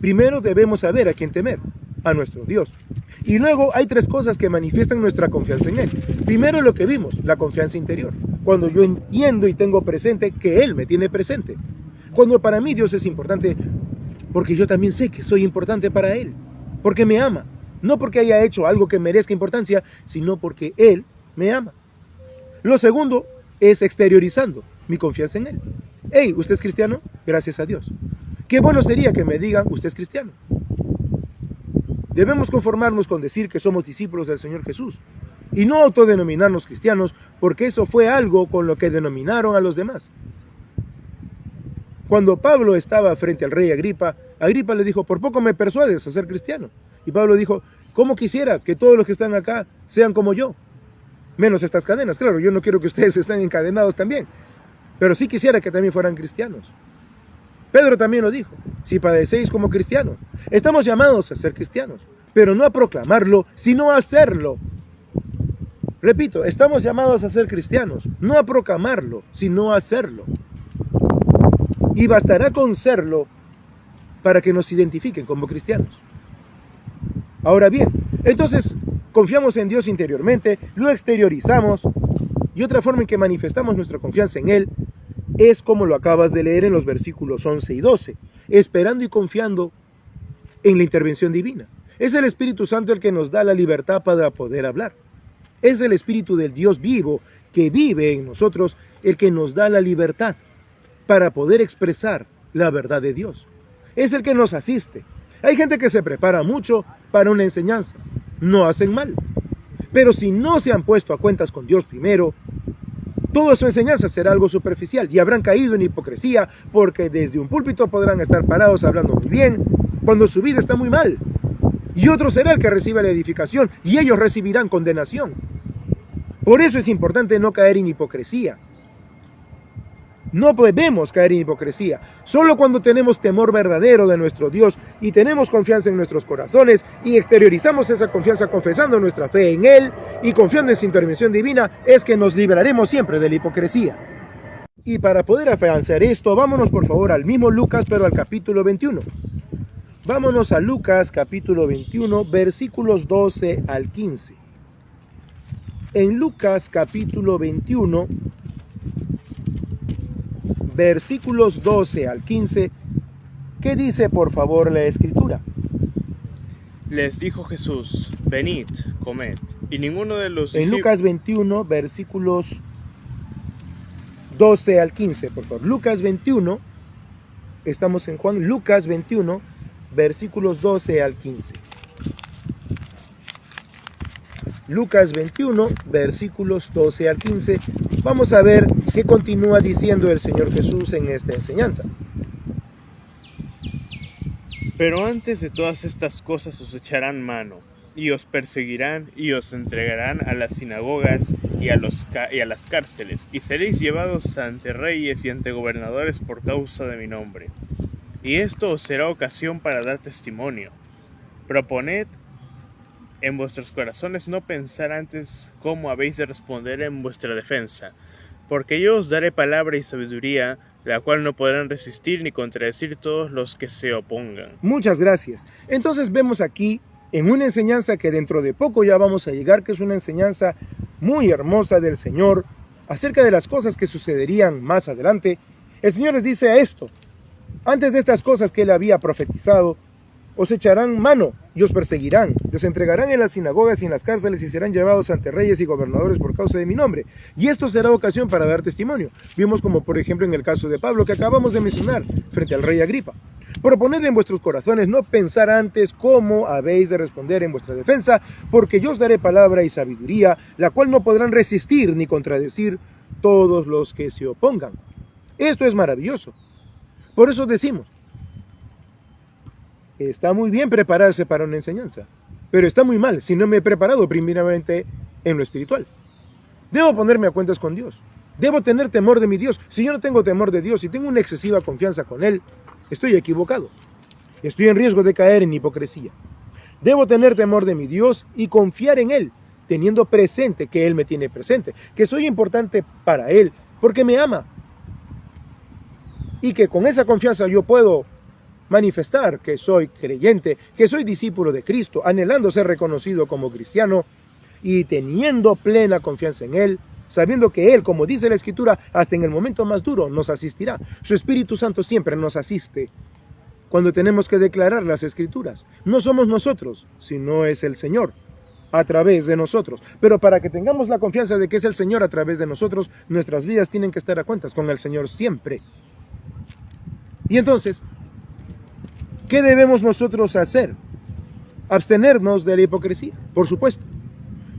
primero debemos saber a quién temer, a nuestro Dios. Y luego hay tres cosas que manifiestan nuestra confianza en Él. Primero, lo que vimos, la confianza interior. Cuando yo entiendo y tengo presente que Él me tiene presente. Cuando para mí Dios es importante, porque yo también sé que soy importante para Él, porque me ama, no porque haya hecho algo que merezca importancia, sino porque Él me ama. Lo segundo es exteriorizando mi confianza en Él. Hey, ¿usted es cristiano? Gracias a Dios. Qué bueno sería que me digan, usted es cristiano. Debemos conformarnos con decir que somos discípulos del Señor Jesús y no autodenominarnos cristianos, porque eso fue algo con lo que denominaron a los demás. Cuando Pablo estaba frente al rey Agripa, Agripa le dijo, por poco me persuades a ser cristiano. Y Pablo dijo, ¿cómo quisiera que todos los que están acá sean como yo? Menos estas cadenas, claro, yo no quiero que ustedes estén encadenados también, pero sí quisiera que también fueran cristianos. Pedro también lo dijo, si padecéis como cristianos, estamos llamados a ser cristianos, pero no a proclamarlo, sino a hacerlo. Repito, estamos llamados a ser cristianos, no a proclamarlo, sino a hacerlo. Y bastará con serlo para que nos identifiquen como cristianos. Ahora bien, entonces confiamos en Dios interiormente, lo exteriorizamos, y otra forma en que manifestamos nuestra confianza en Él es como lo acabas de leer en los versículos 11 y 12, esperando y confiando en la intervención divina. Es el Espíritu Santo el que nos da la libertad para poder hablar. Es el Espíritu del Dios vivo que vive en nosotros el que nos da la libertad para poder expresar la verdad de Dios. Es el que nos asiste. Hay gente que se prepara mucho para una enseñanza. No hacen mal. Pero si no se han puesto a cuentas con Dios primero, toda su enseñanza será algo superficial y habrán caído en hipocresía, porque desde un púlpito podrán estar parados hablando muy bien cuando su vida está muy mal. Y otro será el que reciba la edificación y ellos recibirán condenación. Por eso es importante no caer en hipocresía. No debemos caer en hipocresía. Solo cuando tenemos temor verdadero de nuestro Dios y tenemos confianza en nuestros corazones y exteriorizamos esa confianza confesando nuestra fe en Él y confiando en su intervención divina, es que nos libraremos siempre de la hipocresía. Y para poder afianzar esto, vámonos por favor al mismo Lucas, pero al capítulo 21. Vámonos a Lucas capítulo 21, versículos 12 al 15. En Lucas capítulo 21, versículos 12 al 15, ¿qué dice por favor la Escritura? Les dijo Jesús: venid, comed. Y ninguno de los En Lucas 21, versículos 12 al 15, por favor. Lucas 21, estamos en Juan, Lucas 21, versículos 12 al 15. Lucas 21, versículos 12 al 15. Vamos a ver qué continúa diciendo el Señor Jesús en esta enseñanza. Pero antes de todas estas cosas os echarán mano, y os perseguirán, y os entregarán a las sinagogas y a las cárceles, y seréis llevados ante reyes y ante gobernadores por causa de mi nombre. Y esto os será ocasión para dar testimonio. Proponed en vuestros corazones no pensar antes cómo habéis de responder en vuestra defensa, porque yo os daré palabra y sabiduría, la cual no podrán resistir ni contradecir todos los que se opongan. Muchas gracias. Entonces vemos aquí en una enseñanza que dentro de poco ya vamos a llegar, que es una enseñanza muy hermosa del Señor acerca de las cosas que sucederían más adelante. El Señor les dice esto: antes de estas cosas que Él había profetizado, os echarán mano y os perseguirán, y os entregarán en las sinagogas y en las cárceles y serán llevados ante reyes y gobernadores por causa de mi nombre. Y esto será ocasión para dar testimonio. Vimos como por ejemplo en el caso de Pablo que acabamos de mencionar frente al rey Agripa. Proponed en vuestros corazones no pensar antes cómo habéis de responder en vuestra defensa, porque yo os daré palabra y sabiduría, la cual no podrán resistir ni contradecir todos los que se opongan. Esto es maravilloso. Por eso decimos, está muy bien prepararse para una enseñanza, pero está muy mal si no me he preparado primeramente en lo espiritual. Debo ponerme a cuentas con Dios. Debo tener temor de mi Dios. Si yo no tengo temor de Dios y tengo una excesiva confianza con Él, estoy equivocado. Estoy en riesgo de caer en hipocresía. Debo tener temor de mi Dios y confiar en Él, teniendo presente que Él me tiene presente, que soy importante para Él, porque me ama. Y que con esa confianza yo puedo manifestar que soy creyente, que soy discípulo de Cristo, anhelando ser reconocido como cristiano y teniendo plena confianza en Él, sabiendo que Él, como dice la Escritura, hasta en el momento más duro nos asistirá. Su Espíritu Santo siempre nos asiste cuando tenemos que declarar las Escrituras. No somos nosotros, sino es el Señor a través de nosotros. Pero para que tengamos la confianza de que es el Señor a través de nosotros, nuestras vidas tienen que estar a cuentas con el Señor siempre. Y entonces, ¿qué debemos nosotros hacer? Abstenernos de la hipocresía, por supuesto.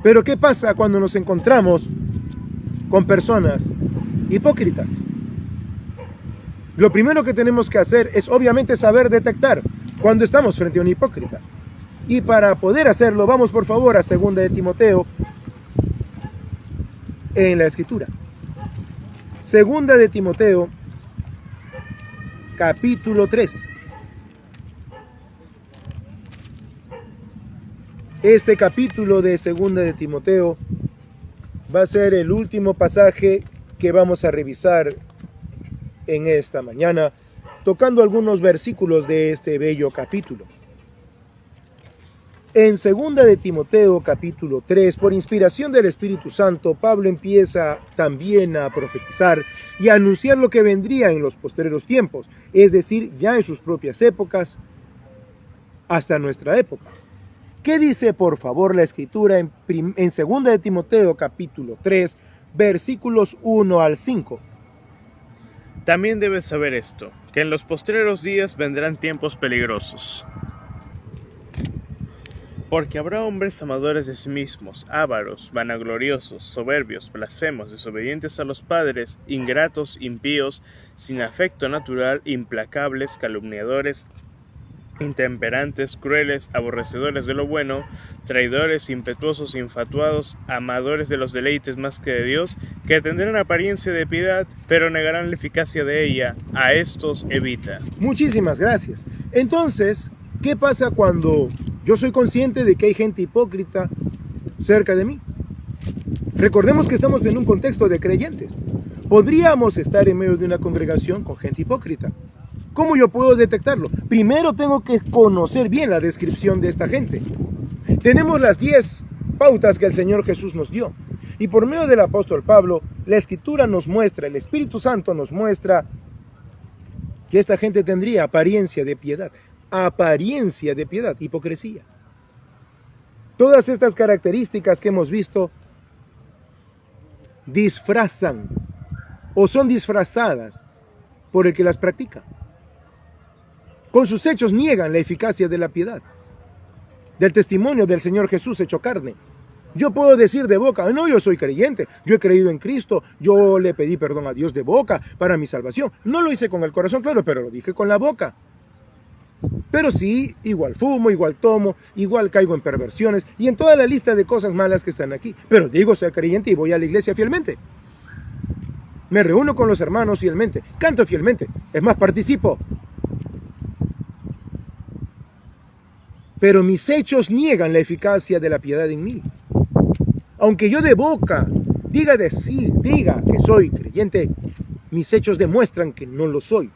Pero ¿qué pasa cuando nos encontramos con personas hipócritas? Lo primero que tenemos que hacer es obviamente saber detectar cuando estamos frente a un hipócrita. Y para poder hacerlo, vamos por favor a 2 de Timoteo en la Escritura. 2 de Timoteo, capítulo 3. Este capítulo de 2 de Timoteo va a ser el último pasaje que vamos a revisar en esta mañana. tocando algunos versículos de este bello capítulo. En 2 de Timoteo capítulo 3, por inspiración del Espíritu Santo, Pablo empieza también a profetizar y a anunciar lo que vendría en los postreros tiempos, es decir, ya en sus propias épocas, hasta nuestra época. ¿Qué dice, por favor, la Escritura en 2 de Timoteo capítulo 3, versículos 1 al 5? También debes saber esto, que en los postreros días vendrán tiempos peligrosos. Porque habrá hombres amadores de sí mismos, ávaros, vanagloriosos, soberbios, blasfemos, desobedientes a los padres, ingratos, impíos, sin afecto natural, implacables, calumniadores, intemperantes, crueles, aborrecedores de lo bueno, traidores, impetuosos, infatuados, amadores de los deleites más que de Dios, que tendrán apariencia de piedad, pero negarán la eficacia de ella. A estos evita. Muchísimas gracias. Entonces, ¿qué pasa cuando yo soy consciente de que hay gente hipócrita cerca de mí? Recordemos que estamos en un contexto de creyentes. Podríamos estar en medio de una congregación con gente hipócrita. ¿Cómo yo puedo detectarlo? Primero tengo que conocer bien la descripción de esta gente. Tenemos las 10 pautas que el Señor Jesús nos dio. Y por medio del apóstol Pablo, la Escritura nos muestra, el Espíritu Santo nos muestra que esta gente tendría apariencia de piedad. Apariencia de piedad, hipocresía. Todas estas características que hemos visto disfrazan o son disfrazadas por el que las practica. Con sus hechos niegan la eficacia de la piedad, del testimonio del Señor Jesús hecho carne. Yo puedo decir de boca, no, yo soy creyente, yo he creído en Cristo, yo le pedí perdón a Dios de boca para mi salvación. No lo hice con el corazón, claro, pero lo dije con la boca. Pero sí, igual fumo, igual tomo, igual caigo en perversiones y en toda la lista de cosas malas que están aquí. Pero digo, soy creyente y voy a la iglesia fielmente. Me reúno con los hermanos fielmente, canto fielmente, es más, participo. Pero mis hechos niegan la eficacia de la piedad en mí. Aunque yo de boca diga que soy creyente, mis hechos demuestran que no lo soy.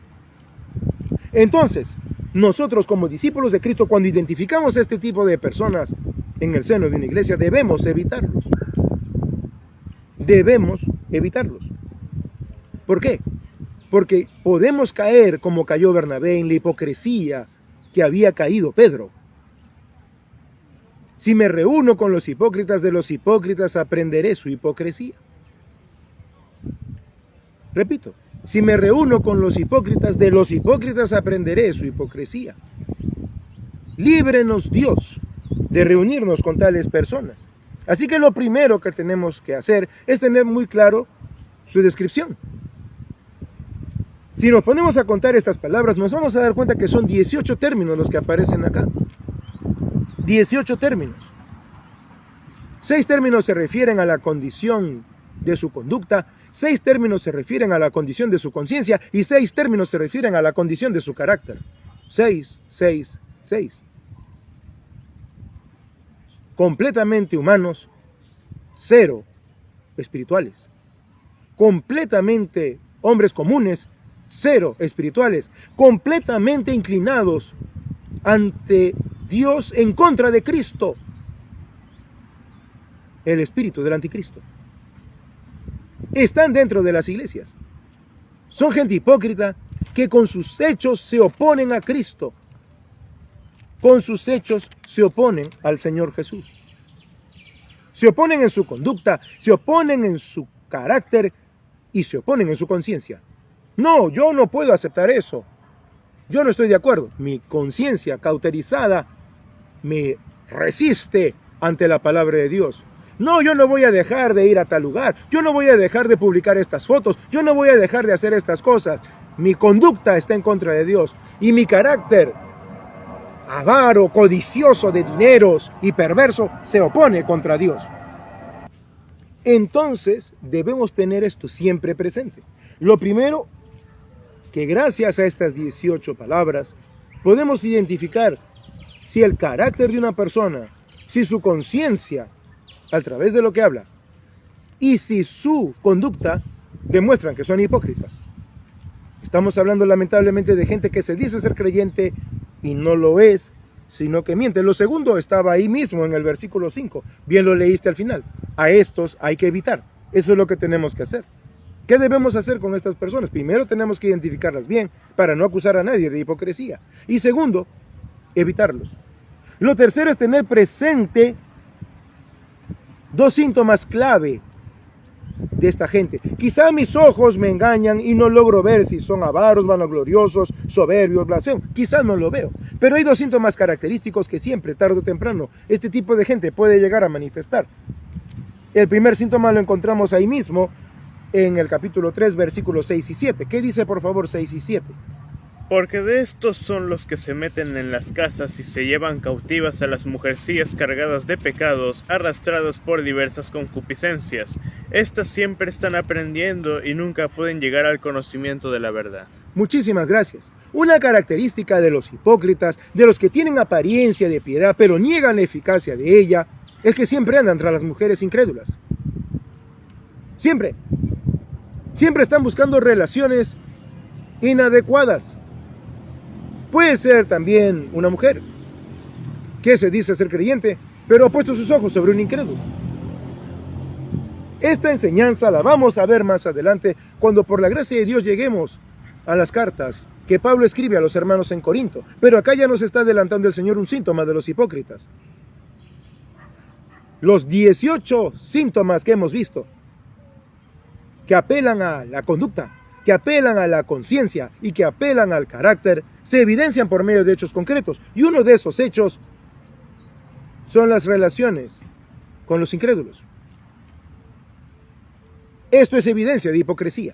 Entonces, nosotros como discípulos de Cristo, cuando identificamos a este tipo de personas en el seno de una iglesia, debemos evitarlos. Debemos evitarlos. ¿Por qué? Porque podemos caer como cayó Bernabé en la hipocresía que había caído Pedro. Si me reúno con los hipócritas, de los hipócritas aprenderé su hipocresía. Repito, si me reúno con los hipócritas, de los hipócritas aprenderé su hipocresía. Líbrenos Dios de reunirnos con tales personas. Así que lo primero que tenemos que hacer es tener muy claro su descripción. Si nos ponemos a contar estas palabras, nos vamos a dar cuenta que son 18 términos los que aparecen acá. 18 términos. 6 términos se refieren a la condición de su conducta, 6 términos se refieren a la condición de su conciencia y 6 términos se refieren a la condición de su carácter. 6, 6, 6. Completamente humanos, 0 espirituales. Completamente hombres comunes, 0 espirituales. Completamente inclinados ante Dios en contra de Cristo, el espíritu del anticristo. Están dentro de las iglesias. Son gente hipócrita que con sus hechos se oponen a Cristo. Con sus hechos se oponen al Señor Jesús. Se oponen en su conducta, se oponen en su carácter y se oponen en su conciencia. No, yo no puedo aceptar eso. Yo no estoy de acuerdo. Mi conciencia cauterizada me resiste ante la palabra de Dios. No, yo no voy a dejar de ir a tal lugar. Yo no voy a dejar de publicar estas fotos. Yo no voy a dejar de hacer estas cosas. Mi conducta está en contra de Dios. Y mi carácter, avaro, codicioso de dineros y perverso, se opone contra Dios. Entonces, debemos tener esto siempre presente. Lo primero, que gracias a estas 18 palabras, podemos identificar si el carácter de una persona, si su conciencia, a través de lo que habla, y si su conducta demuestran que son hipócritas. Estamos hablando lamentablemente de gente que se dice ser creyente y no lo es, sino que miente. Lo segundo estaba ahí mismo en el versículo 5. Bien lo leíste al final. A estos hay que evitar. Eso es lo que tenemos que hacer. ¿Qué debemos hacer con estas personas? Primero tenemos que identificarlas bien para no acusar a nadie de hipocresía. Y segundo, evitarlos. Lo tercero es tener presente dos síntomas clave de esta gente. Quizá mis ojos me engañan y no logro ver si son avaros, vanagloriosos, soberbios, blasfemos. Quizá no lo veo. Pero hay dos síntomas característicos que siempre, tarde o temprano, este tipo de gente puede llegar a manifestar. El primer síntoma lo encontramos ahí mismo en el capítulo 3, versículos 6 y 7. ¿Qué dice, por favor, 6 y 7? Porque de estos son los que se meten en las casas y se llevan cautivas a las mujercillas cargadas de pecados, arrastradas por diversas concupiscencias. Estas siempre están aprendiendo y nunca pueden llegar al conocimiento de la verdad. Muchísimas gracias. Una característica de los hipócritas, de los que tienen apariencia de piedad, pero niegan la eficacia de ella, es que siempre andan tras las mujeres incrédulas. Siempre. Siempre están buscando relaciones inadecuadas. Puede ser también una mujer que se dice ser creyente, pero ha puesto sus ojos sobre un incrédulo. Esta enseñanza la vamos a ver más adelante cuando por la gracia de Dios lleguemos a las cartas que Pablo escribe a los hermanos en Corinto. Pero acá ya nos está adelantando el Señor un síntoma de los hipócritas. Los 18 síntomas que hemos visto, que apelan a la conducta, que apelan a la conciencia y que apelan al carácter, se evidencian por medio de hechos concretos. Y uno de esos hechos son las relaciones con los incrédulos. Esto es evidencia de hipocresía.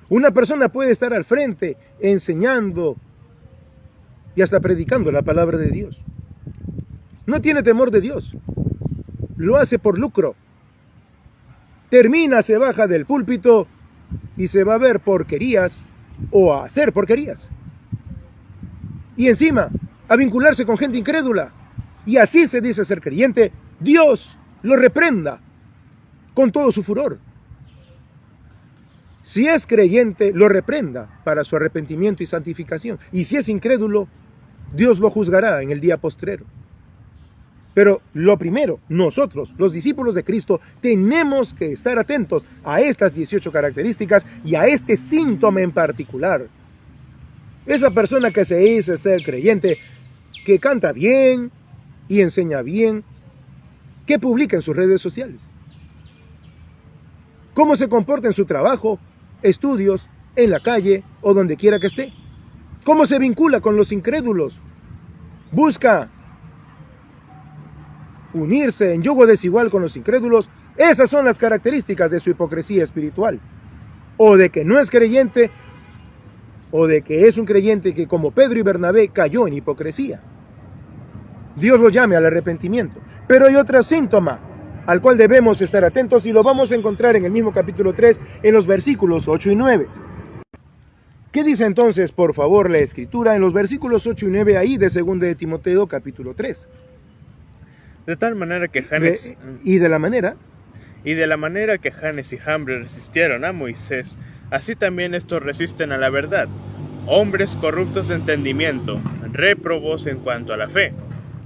Una persona puede estar al frente enseñando y hasta predicando la palabra de Dios. No tiene temor de Dios. Lo hace por lucro. Termina, se baja del púlpito y se va a ver porquerías o a hacer porquerías. Y encima, a vincularse con gente incrédula. Y así se dice ser creyente. Dios lo reprenda con todo su furor. Si es creyente, lo reprenda para su arrepentimiento y santificación. Y si es incrédulo, Dios lo juzgará en el día postrero. Pero lo primero, nosotros, los discípulos de Cristo, tenemos que estar atentos a estas 18 características y a este síntoma en particular. Esa persona que se dice ser creyente, que canta bien y enseña bien, que publica en sus redes sociales, cómo se comporta en su trabajo, estudios, en la calle o donde quiera que esté, cómo se vincula con los incrédulos, busca unirse en yugo desigual con los incrédulos. Esas son las características de su hipocresía espiritual, o de que no es creyente, o de que es un creyente que como Pedro y Bernabé cayó en hipocresía. Dios lo llame al arrepentimiento. Pero hay otro síntoma al cual debemos estar atentos y lo vamos a encontrar en el mismo capítulo 3 en los versículos 8 y 9. ¿Qué dice entonces, por favor, la Escritura en los versículos 8 y 9 ahí de 2 de Timoteo capítulo 3? De tal manera que Janes... Y de la manera que Janes y Jambres resistieron a Moisés, así también estos resisten a la verdad. Hombres corruptos de entendimiento, réprobos en cuanto a la fe,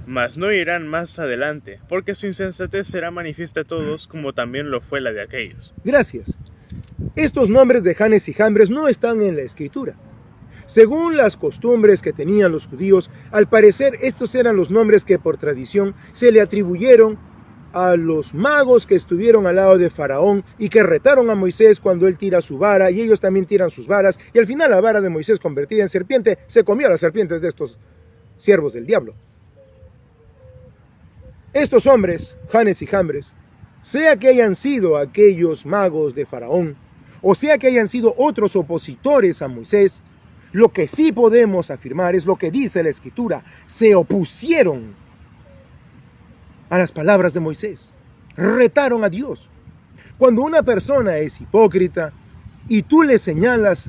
mas no irán más adelante, porque su insensatez será manifiesta a todos, como también lo fue la de aquellos. Gracias. Estos nombres de Janes y Jambres no están en la Escritura. Según las costumbres que tenían los judíos, al parecer estos eran los nombres que por tradición se le atribuyeron a los magos que estuvieron al lado de Faraón y que retaron a Moisés cuando él tira su vara y ellos también tiran sus varas, y al final la vara de Moisés convertida en serpiente se comió a las serpientes de estos siervos del diablo. Estos hombres, Janes y Jambres, sea que hayan sido aquellos magos de Faraón, o sea que hayan sido otros opositores a Moisés, lo que sí podemos afirmar es lo que dice la Escritura: se opusieron a las palabras de Moisés, retaron a Dios. Cuando una persona es hipócrita y tú le señalas,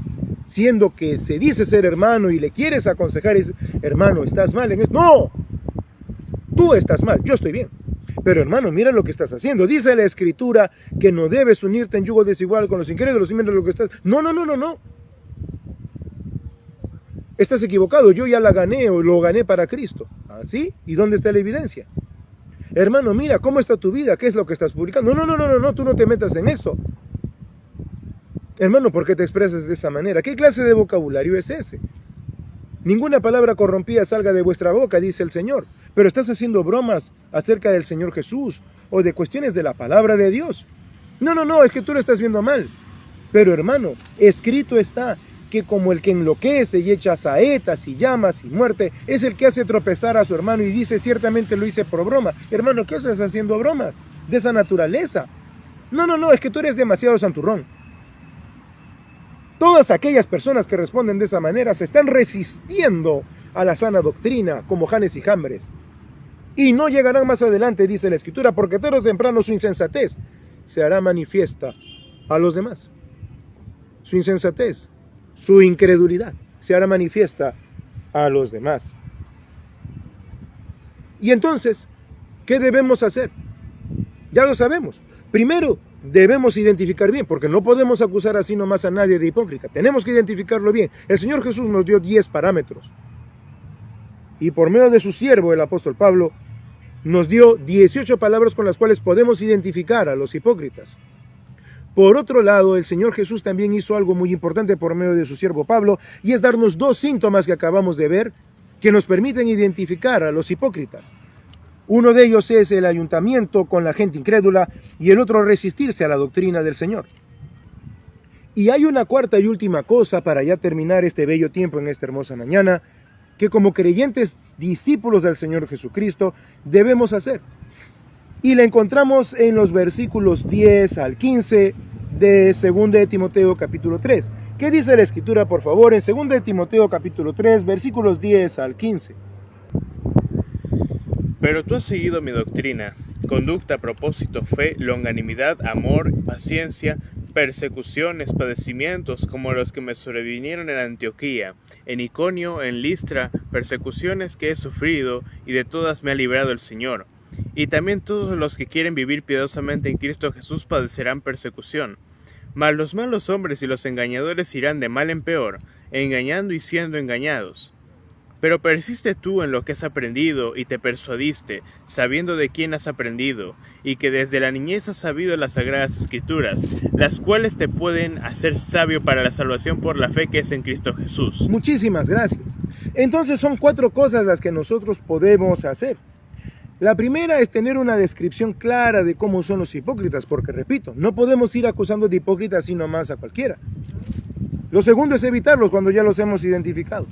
siendo que se dice ser hermano, y le quieres aconsejar, es: hermano, estás mal en esto. No, tú estás mal, yo estoy bien. Pero hermano, mira lo que estás haciendo. Dice la Escritura que no debes unirte en yugo desigual con los incrédulos. Y mira lo que estás... No. estás equivocado, yo ya la gané o lo gané para Cristo. ¿Así? ¿Y dónde está la evidencia? Hermano, mira, ¿cómo está tu vida? ¿Qué es lo que estás publicando? No, tú no te metas en eso. Hermano, ¿por qué te expresas de esa manera? ¿Qué clase de vocabulario es ese? Ninguna palabra corrompida salga de vuestra boca, dice el Señor. Pero estás haciendo bromas acerca del Señor Jesús o de cuestiones de la palabra de Dios. No, es que tú lo estás viendo mal. Pero hermano, escrito está que como el que enloquece y echa saetas y llamas y muerte, es el que hace tropezar a su hermano y dice, ciertamente lo hice por broma. Hermano, ¿qué estás haciendo bromas de esa naturaleza? No, es que tú eres demasiado santurrón. Todas aquellas personas que responden de esa manera se están resistiendo a la sana doctrina, como Janes y Jambres. Y no llegarán más adelante, dice la Escritura, porque tarde o temprano su insensatez se hará manifiesta a los demás. Su insensatez, su incredulidad se hará manifiesta a los demás. Y entonces, ¿qué debemos hacer? Ya lo sabemos. Primero, debemos identificar bien, porque no podemos acusar así nomás a nadie de hipócrita. Tenemos que identificarlo bien. El Señor Jesús nos dio 10 parámetros. Y por medio de su siervo, el apóstol Pablo, nos dio 18 palabras con las cuales podemos identificar a los hipócritas. Por otro lado, el Señor Jesús también hizo algo muy importante por medio de su siervo Pablo, y es darnos 2 síntomas que acabamos de ver, que nos permiten identificar a los hipócritas. Uno de ellos es el ayuntamiento con la gente incrédula y el otro resistirse a la doctrina del Señor. Y hay una cuarta y última cosa para ya terminar este bello tiempo en esta hermosa mañana, que como creyentes discípulos del Señor Jesucristo debemos hacer. Y la encontramos en los versículos 10 al 15 de 2 de Timoteo capítulo 3. ¿Qué dice la Escritura, por favor? En 2 de Timoteo capítulo 3, versículos 10 al 15. Pero tú has seguido mi doctrina, conducta, propósito, fe, longanimidad, amor, paciencia, persecuciones, padecimientos, como los que me sobrevinieron en Antioquía, en Iconio, en Listra, persecuciones que he sufrido, y de todas me ha librado el Señor. Y también todos los que quieren vivir piadosamente en Cristo Jesús padecerán persecución. Mas los malos hombres y los engañadores irán de mal en peor, engañando y siendo engañados. Pero persiste tú en lo que has aprendido y te persuadiste, sabiendo de quién has aprendido, y que desde la niñez has sabido las sagradas Escrituras, las cuales te pueden hacer sabio para la salvación por la fe que es en Cristo Jesús. Muchísimas gracias. Entonces son 4 cosas las que nosotros podemos hacer. La primera es tener una descripción clara de cómo son los hipócritas, porque repito, no podemos ir acusando de hipócritas así nomás a cualquiera. Lo segundo es evitarlos cuando ya los hemos identificado.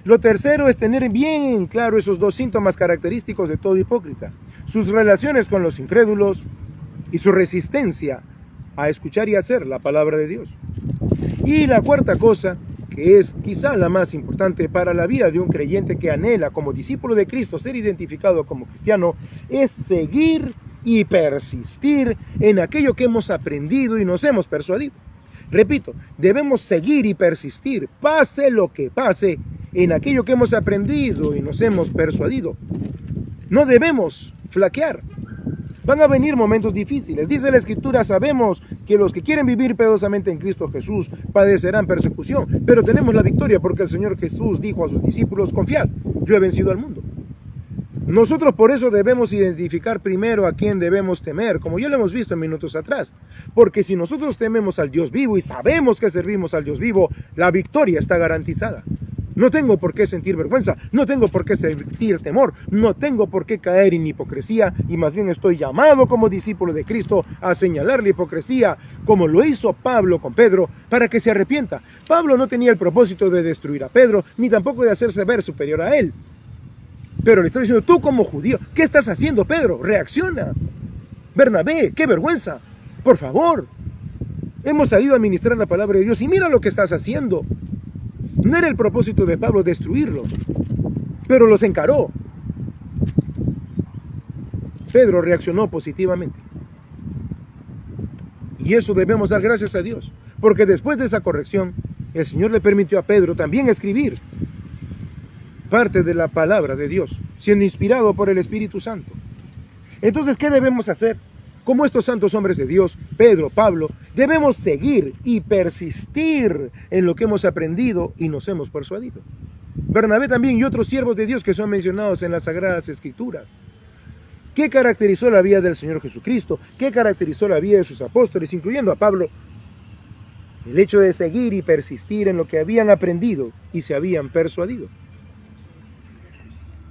Lo tercero es tener bien claro esos 2 síntomas característicos de todo hipócrita: sus relaciones con los incrédulos y su resistencia a escuchar y hacer la palabra de Dios. Y la cuarta cosa, que es quizá la más importante para la vida de un creyente que anhela como discípulo de Cristo ser identificado como cristiano, es seguir y persistir en aquello que hemos aprendido y nos hemos persuadido. Repito, debemos seguir y persistir, pase lo que pase, en aquello que hemos aprendido y nos hemos persuadido. No debemos flaquear. Van a venir momentos difíciles. Dice la Escritura, sabemos que los que quieren vivir piadosamente en Cristo Jesús padecerán persecución, pero tenemos la victoria porque el Señor Jesús dijo a sus discípulos, confiad, yo he vencido al mundo. Nosotros por eso debemos identificar primero a quién debemos temer, como ya lo hemos visto en minutos atrás. Porque si nosotros tememos al Dios vivo y sabemos que servimos al Dios vivo, la victoria está garantizada. No tengo por qué sentir vergüenza, no tengo por qué sentir temor, no tengo por qué caer en hipocresía, y más bien estoy llamado como discípulo de Cristo a señalar la hipocresía, como lo hizo Pablo con Pedro, para que se arrepienta. Pablo no tenía el propósito de destruir a Pedro, ni tampoco de hacerse ver superior a él. Pero le estoy diciendo, tú como judío, ¿qué estás haciendo, Pedro? Reacciona. Bernabé, qué vergüenza. Por favor. Hemos salido a ministrar la palabra de Dios y mira lo que estás haciendo. No era el propósito de Pablo destruirlos, pero los encaró. Pedro reaccionó positivamente. Y eso debemos dar gracias a Dios, porque después de esa corrección, el Señor le permitió a Pedro también escribir parte de la palabra de Dios, siendo inspirado por el Espíritu Santo. Entonces, ¿qué debemos hacer? Como estos santos hombres de Dios, Pedro, Pablo, debemos seguir y persistir en lo que hemos aprendido y nos hemos persuadido. Bernabé también y otros siervos de Dios que son mencionados en las Sagradas Escrituras. ¿Qué caracterizó la vida del Señor Jesucristo? ¿Qué caracterizó la vida de sus apóstoles, incluyendo a Pablo? El hecho de seguir y persistir en lo que habían aprendido y se habían persuadido.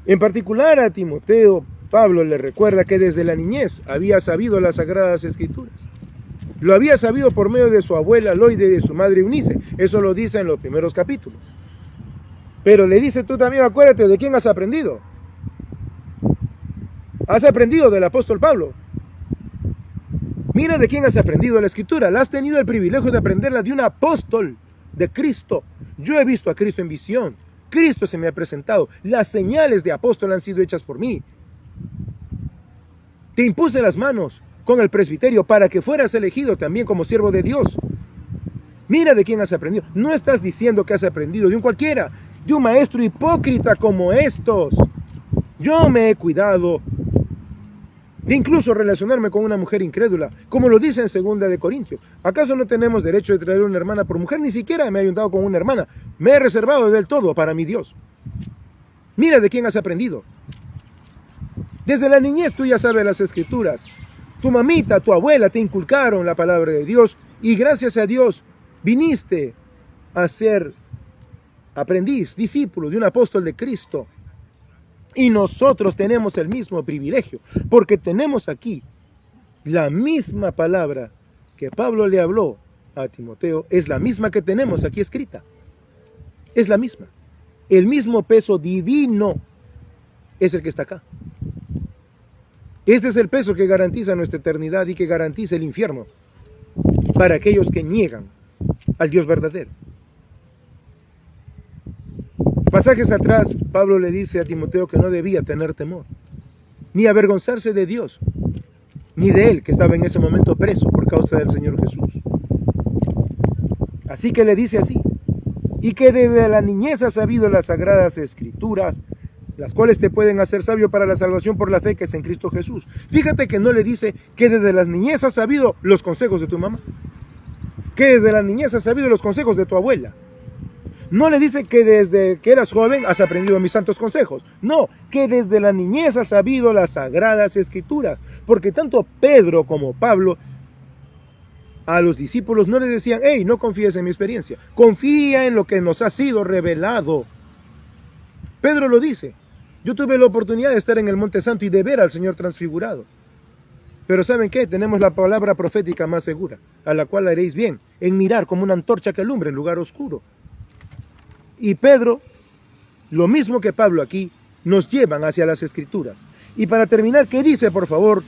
En particular a Timoteo, Pablo le recuerda que desde la niñez había sabido las Sagradas Escrituras. Lo había sabido por medio de su abuela Loide y de su madre Eunice. Eso lo dice en los primeros capítulos. Pero le dice, tú también acuérdate de quién has aprendido. Has aprendido del apóstol Pablo. Mira de quién has aprendido la Escritura. La has tenido el privilegio de aprenderla de un apóstol de Cristo. Yo he visto a Cristo en visión. Cristo se me ha presentado. Las señales de apóstol han sido hechas por mí. Te impuse las manos con el presbiterio para que fueras elegido también como siervo de Dios. Mira de quién has aprendido. No estás diciendo que has aprendido de un cualquiera, de un maestro hipócrita como estos. Yo me he cuidado de incluso relacionarme con una mujer incrédula, como lo dice en 2 de Corintios. ¿Acaso no tenemos derecho de traer una hermana por mujer? Ni siquiera me he ayuntado con una hermana. Me he reservado del todo para mi Dios. Mira de quién has aprendido. Desde la niñez tú ya sabes las Escrituras. Tu mamita, tu abuela te inculcaron la palabra de Dios y gracias a Dios viniste a ser aprendiz, discípulo de un apóstol de Cristo. Y nosotros tenemos el mismo privilegio, porque tenemos aquí la misma palabra que Pablo le habló a Timoteo, es la misma que tenemos aquí escrita. Es la misma. El mismo peso divino es el que está acá. Este es el peso que garantiza nuestra eternidad y que garantiza el infierno para aquellos que niegan al Dios verdadero. Pasajes atrás, Pablo le dice a Timoteo que no debía tener temor, ni avergonzarse de Dios, ni de él, que estaba en ese momento preso por causa del Señor Jesús. Así que le dice así, y que desde la niñez has sabido las Sagradas Escrituras, las cuales te pueden hacer sabio para la salvación por la fe que es en Cristo Jesús. Fíjate que no le dice que desde la niñez has sabido los consejos de tu mamá, que desde la niñez has sabido los consejos de tu abuela. No le dice que desde que eras joven has aprendido mis santos consejos. No, que desde la niñez has sabido las Sagradas Escrituras. Porque tanto Pedro como Pablo a los discípulos no les decían, hey, no confíes en mi experiencia. Confía en lo que nos ha sido revelado. Pedro lo dice. Yo tuve la oportunidad de estar en el Monte Santo y de ver al Señor transfigurado. Pero ¿saben qué? Tenemos la palabra profética más segura, a la cual haréis bien en mirar como una antorcha que alumbra en lugar oscuro. Y Pedro, lo mismo que Pablo aquí, nos llevan hacia las Escrituras. Y para terminar, ¿qué dice, por favor,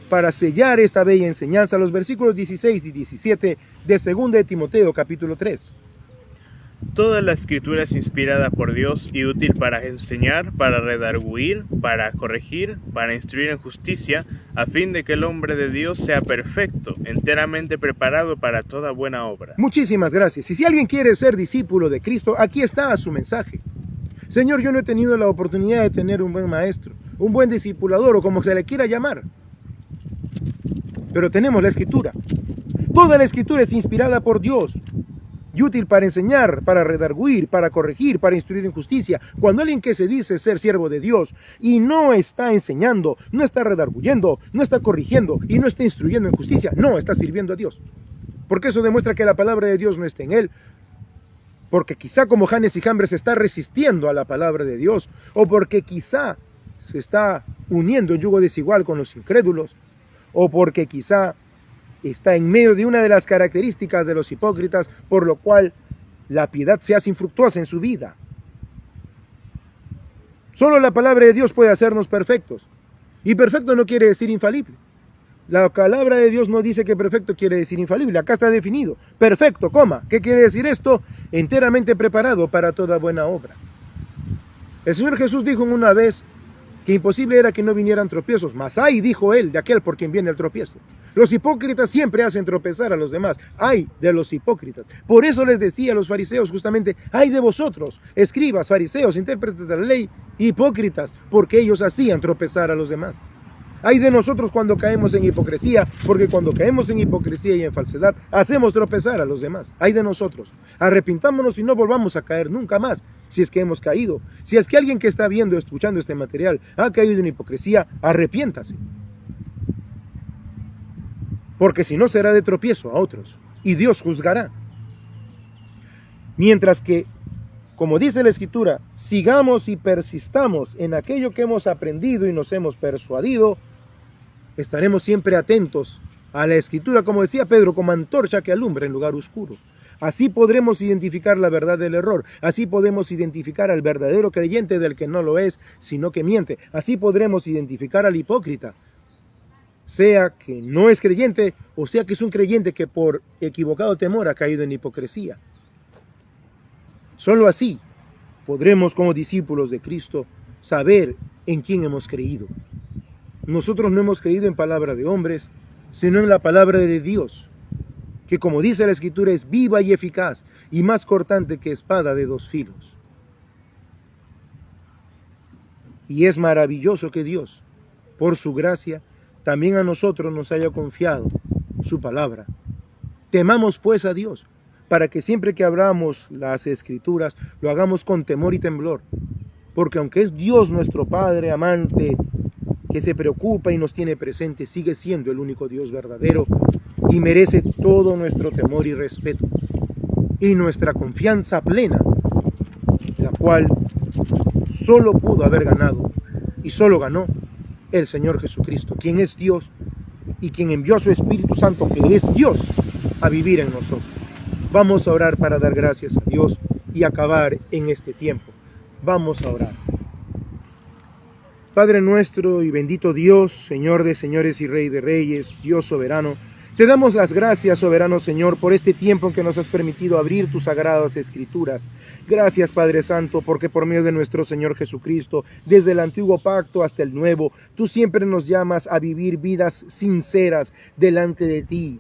para sellar esta bella enseñanza? Los versículos 16 y 17 de 2 de Timoteo, capítulo 3. Toda la Escritura es inspirada por Dios y útil para enseñar, para redarguir, para corregir, para instruir en justicia, a fin de que el hombre de Dios sea perfecto, enteramente preparado para toda buena obra. Muchísimas gracias. Y si alguien quiere ser discípulo de Cristo, aquí está su mensaje. Señor, yo no he tenido la oportunidad de tener un buen maestro, un buen discipulador o como se le quiera llamar. Pero tenemos la Escritura. Toda la Escritura es inspirada por Dios y útil para enseñar, para redarguir, para corregir, para instruir en justicia. Cuando alguien que se dice ser siervo de Dios y no está enseñando, no está redarguyendo, no está corrigiendo y no está instruyendo en justicia, no está sirviendo a Dios. Porque eso demuestra que la palabra de Dios no está en él. Porque quizá como Janes y Jambres se está resistiendo a la palabra de Dios, o porque quizá se está uniendo en yugo desigual con los incrédulos, o porque quizá está en medio de una de las características de los hipócritas, por lo cual la piedad se hace infructuosa en su vida. Solo la palabra de Dios puede hacernos perfectos. Y perfecto no quiere decir infalible. La palabra de Dios no dice que perfecto quiere decir infalible. Acá está definido. Perfecto, coma. ¿Qué quiere decir esto? Enteramente preparado para toda buena obra. El Señor Jesús dijo una vez que imposible era que no vinieran tropiezos, mas ay, dijo él, de aquel por quien viene el tropiezo. Los hipócritas siempre hacen tropezar a los demás. Ay de los hipócritas. Por eso les decía a los fariseos justamente, ay de vosotros, escribas, fariseos, intérpretes de la ley, hipócritas, porque ellos hacían tropezar a los demás. Ay de nosotros cuando caemos en hipocresía, porque cuando caemos en hipocresía y en falsedad, hacemos tropezar a los demás. Ay de nosotros. Arrepintámonos y no volvamos a caer nunca más si es que hemos caído. Si es que alguien que está viendo, escuchando este material, ha caído en hipocresía, arrepiéntase. Porque si no será de tropiezo a otros, y Dios juzgará. Mientras que, como dice la Escritura, sigamos y persistamos en aquello que hemos aprendido y nos hemos persuadido, estaremos siempre atentos a la Escritura, como decía Pedro, como antorcha que alumbra en lugar oscuro. Así podremos identificar la verdad del error. Así podemos identificar al verdadero creyente del que no lo es, sino que miente. Así podremos identificar al hipócrita, sea que no es creyente o sea que es un creyente que por equivocado temor ha caído en hipocresía. Solo así podremos, como discípulos de Cristo, saber en quién hemos creído. Nosotros no hemos creído en palabra de hombres, sino en la palabra de Dios, que como dice la Escritura es viva y eficaz y más cortante que espada de dos filos. Y es maravilloso que Dios, por su gracia, también a nosotros nos haya confiado su palabra. Temamos pues a Dios, para que siempre que abramos las Escrituras lo hagamos con temor y temblor, porque aunque es Dios nuestro Padre amante, que se preocupa y nos tiene presente, sigue siendo el único Dios verdadero y merece todo nuestro temor y respeto y nuestra confianza plena, la cual solo pudo haber ganado y solo ganó el Señor Jesucristo, quien es Dios y quien envió a su Espíritu Santo, que es Dios, a vivir en nosotros. Vamos a orar para dar gracias a Dios y acabar en este tiempo. Vamos a orar. Padre nuestro y bendito Dios, Señor de señores y Rey de reyes, Dios soberano, te damos las gracias, soberano Señor, por este tiempo en que nos has permitido abrir tus sagradas Escrituras. Gracias, Padre Santo, porque por medio de nuestro Señor Jesucristo, desde el antiguo pacto hasta el nuevo, tú siempre nos llamas a vivir vidas sinceras delante de ti.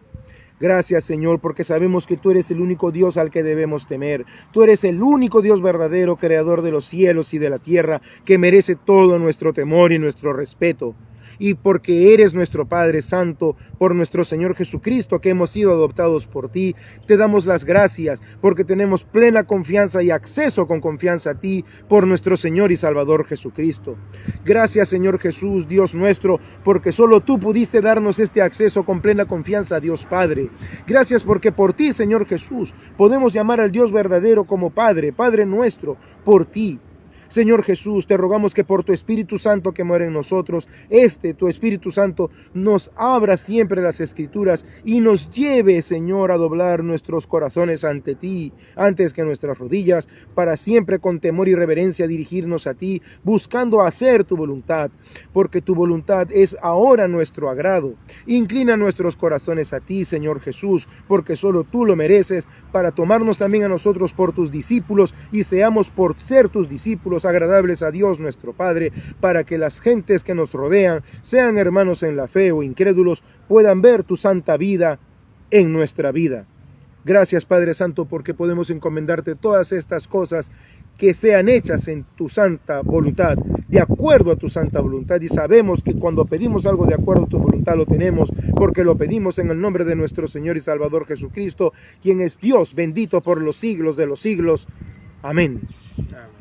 Gracias, Señor, porque sabemos que tú eres el único Dios al que debemos temer. Tú eres el único Dios verdadero, creador de los cielos y de la tierra, que merece todo nuestro temor y nuestro respeto. Y porque eres nuestro Padre Santo, por nuestro Señor Jesucristo, que hemos sido adoptados por ti, te damos las gracias, porque tenemos plena confianza y acceso con confianza a ti, por nuestro Señor y Salvador Jesucristo. Gracias, Señor Jesús, Dios nuestro, porque solo tú pudiste darnos este acceso con plena confianza a Dios Padre. Gracias porque por ti, Señor Jesús, podemos llamar al Dios verdadero como Padre, Padre nuestro, por ti. Señor Jesús, te rogamos que por tu Espíritu Santo que mora en nosotros, tu Espíritu Santo, nos abra siempre las Escrituras y nos lleve, Señor, a doblar nuestros corazones ante ti, antes que nuestras rodillas, para siempre con temor y reverencia dirigirnos a ti, buscando hacer tu voluntad, porque tu voluntad es ahora nuestro agrado. Inclina nuestros corazones a ti, Señor Jesús, porque solo tú lo mereces, para tomarnos también a nosotros por tus discípulos y seamos por ser tus discípulos agradables a Dios nuestro Padre, para que las gentes que nos rodean, sean hermanos en la fe o incrédulos, puedan ver tu santa vida en nuestra vida. Gracias, Padre Santo, porque podemos encomendarte todas estas cosas que sean hechas en tu santa voluntad, de acuerdo a tu santa voluntad, y sabemos que cuando pedimos algo de acuerdo a tu voluntad lo tenemos, porque lo pedimos en el nombre de nuestro Señor y Salvador Jesucristo, quien es Dios bendito por los siglos de los siglos. Amén. Amén.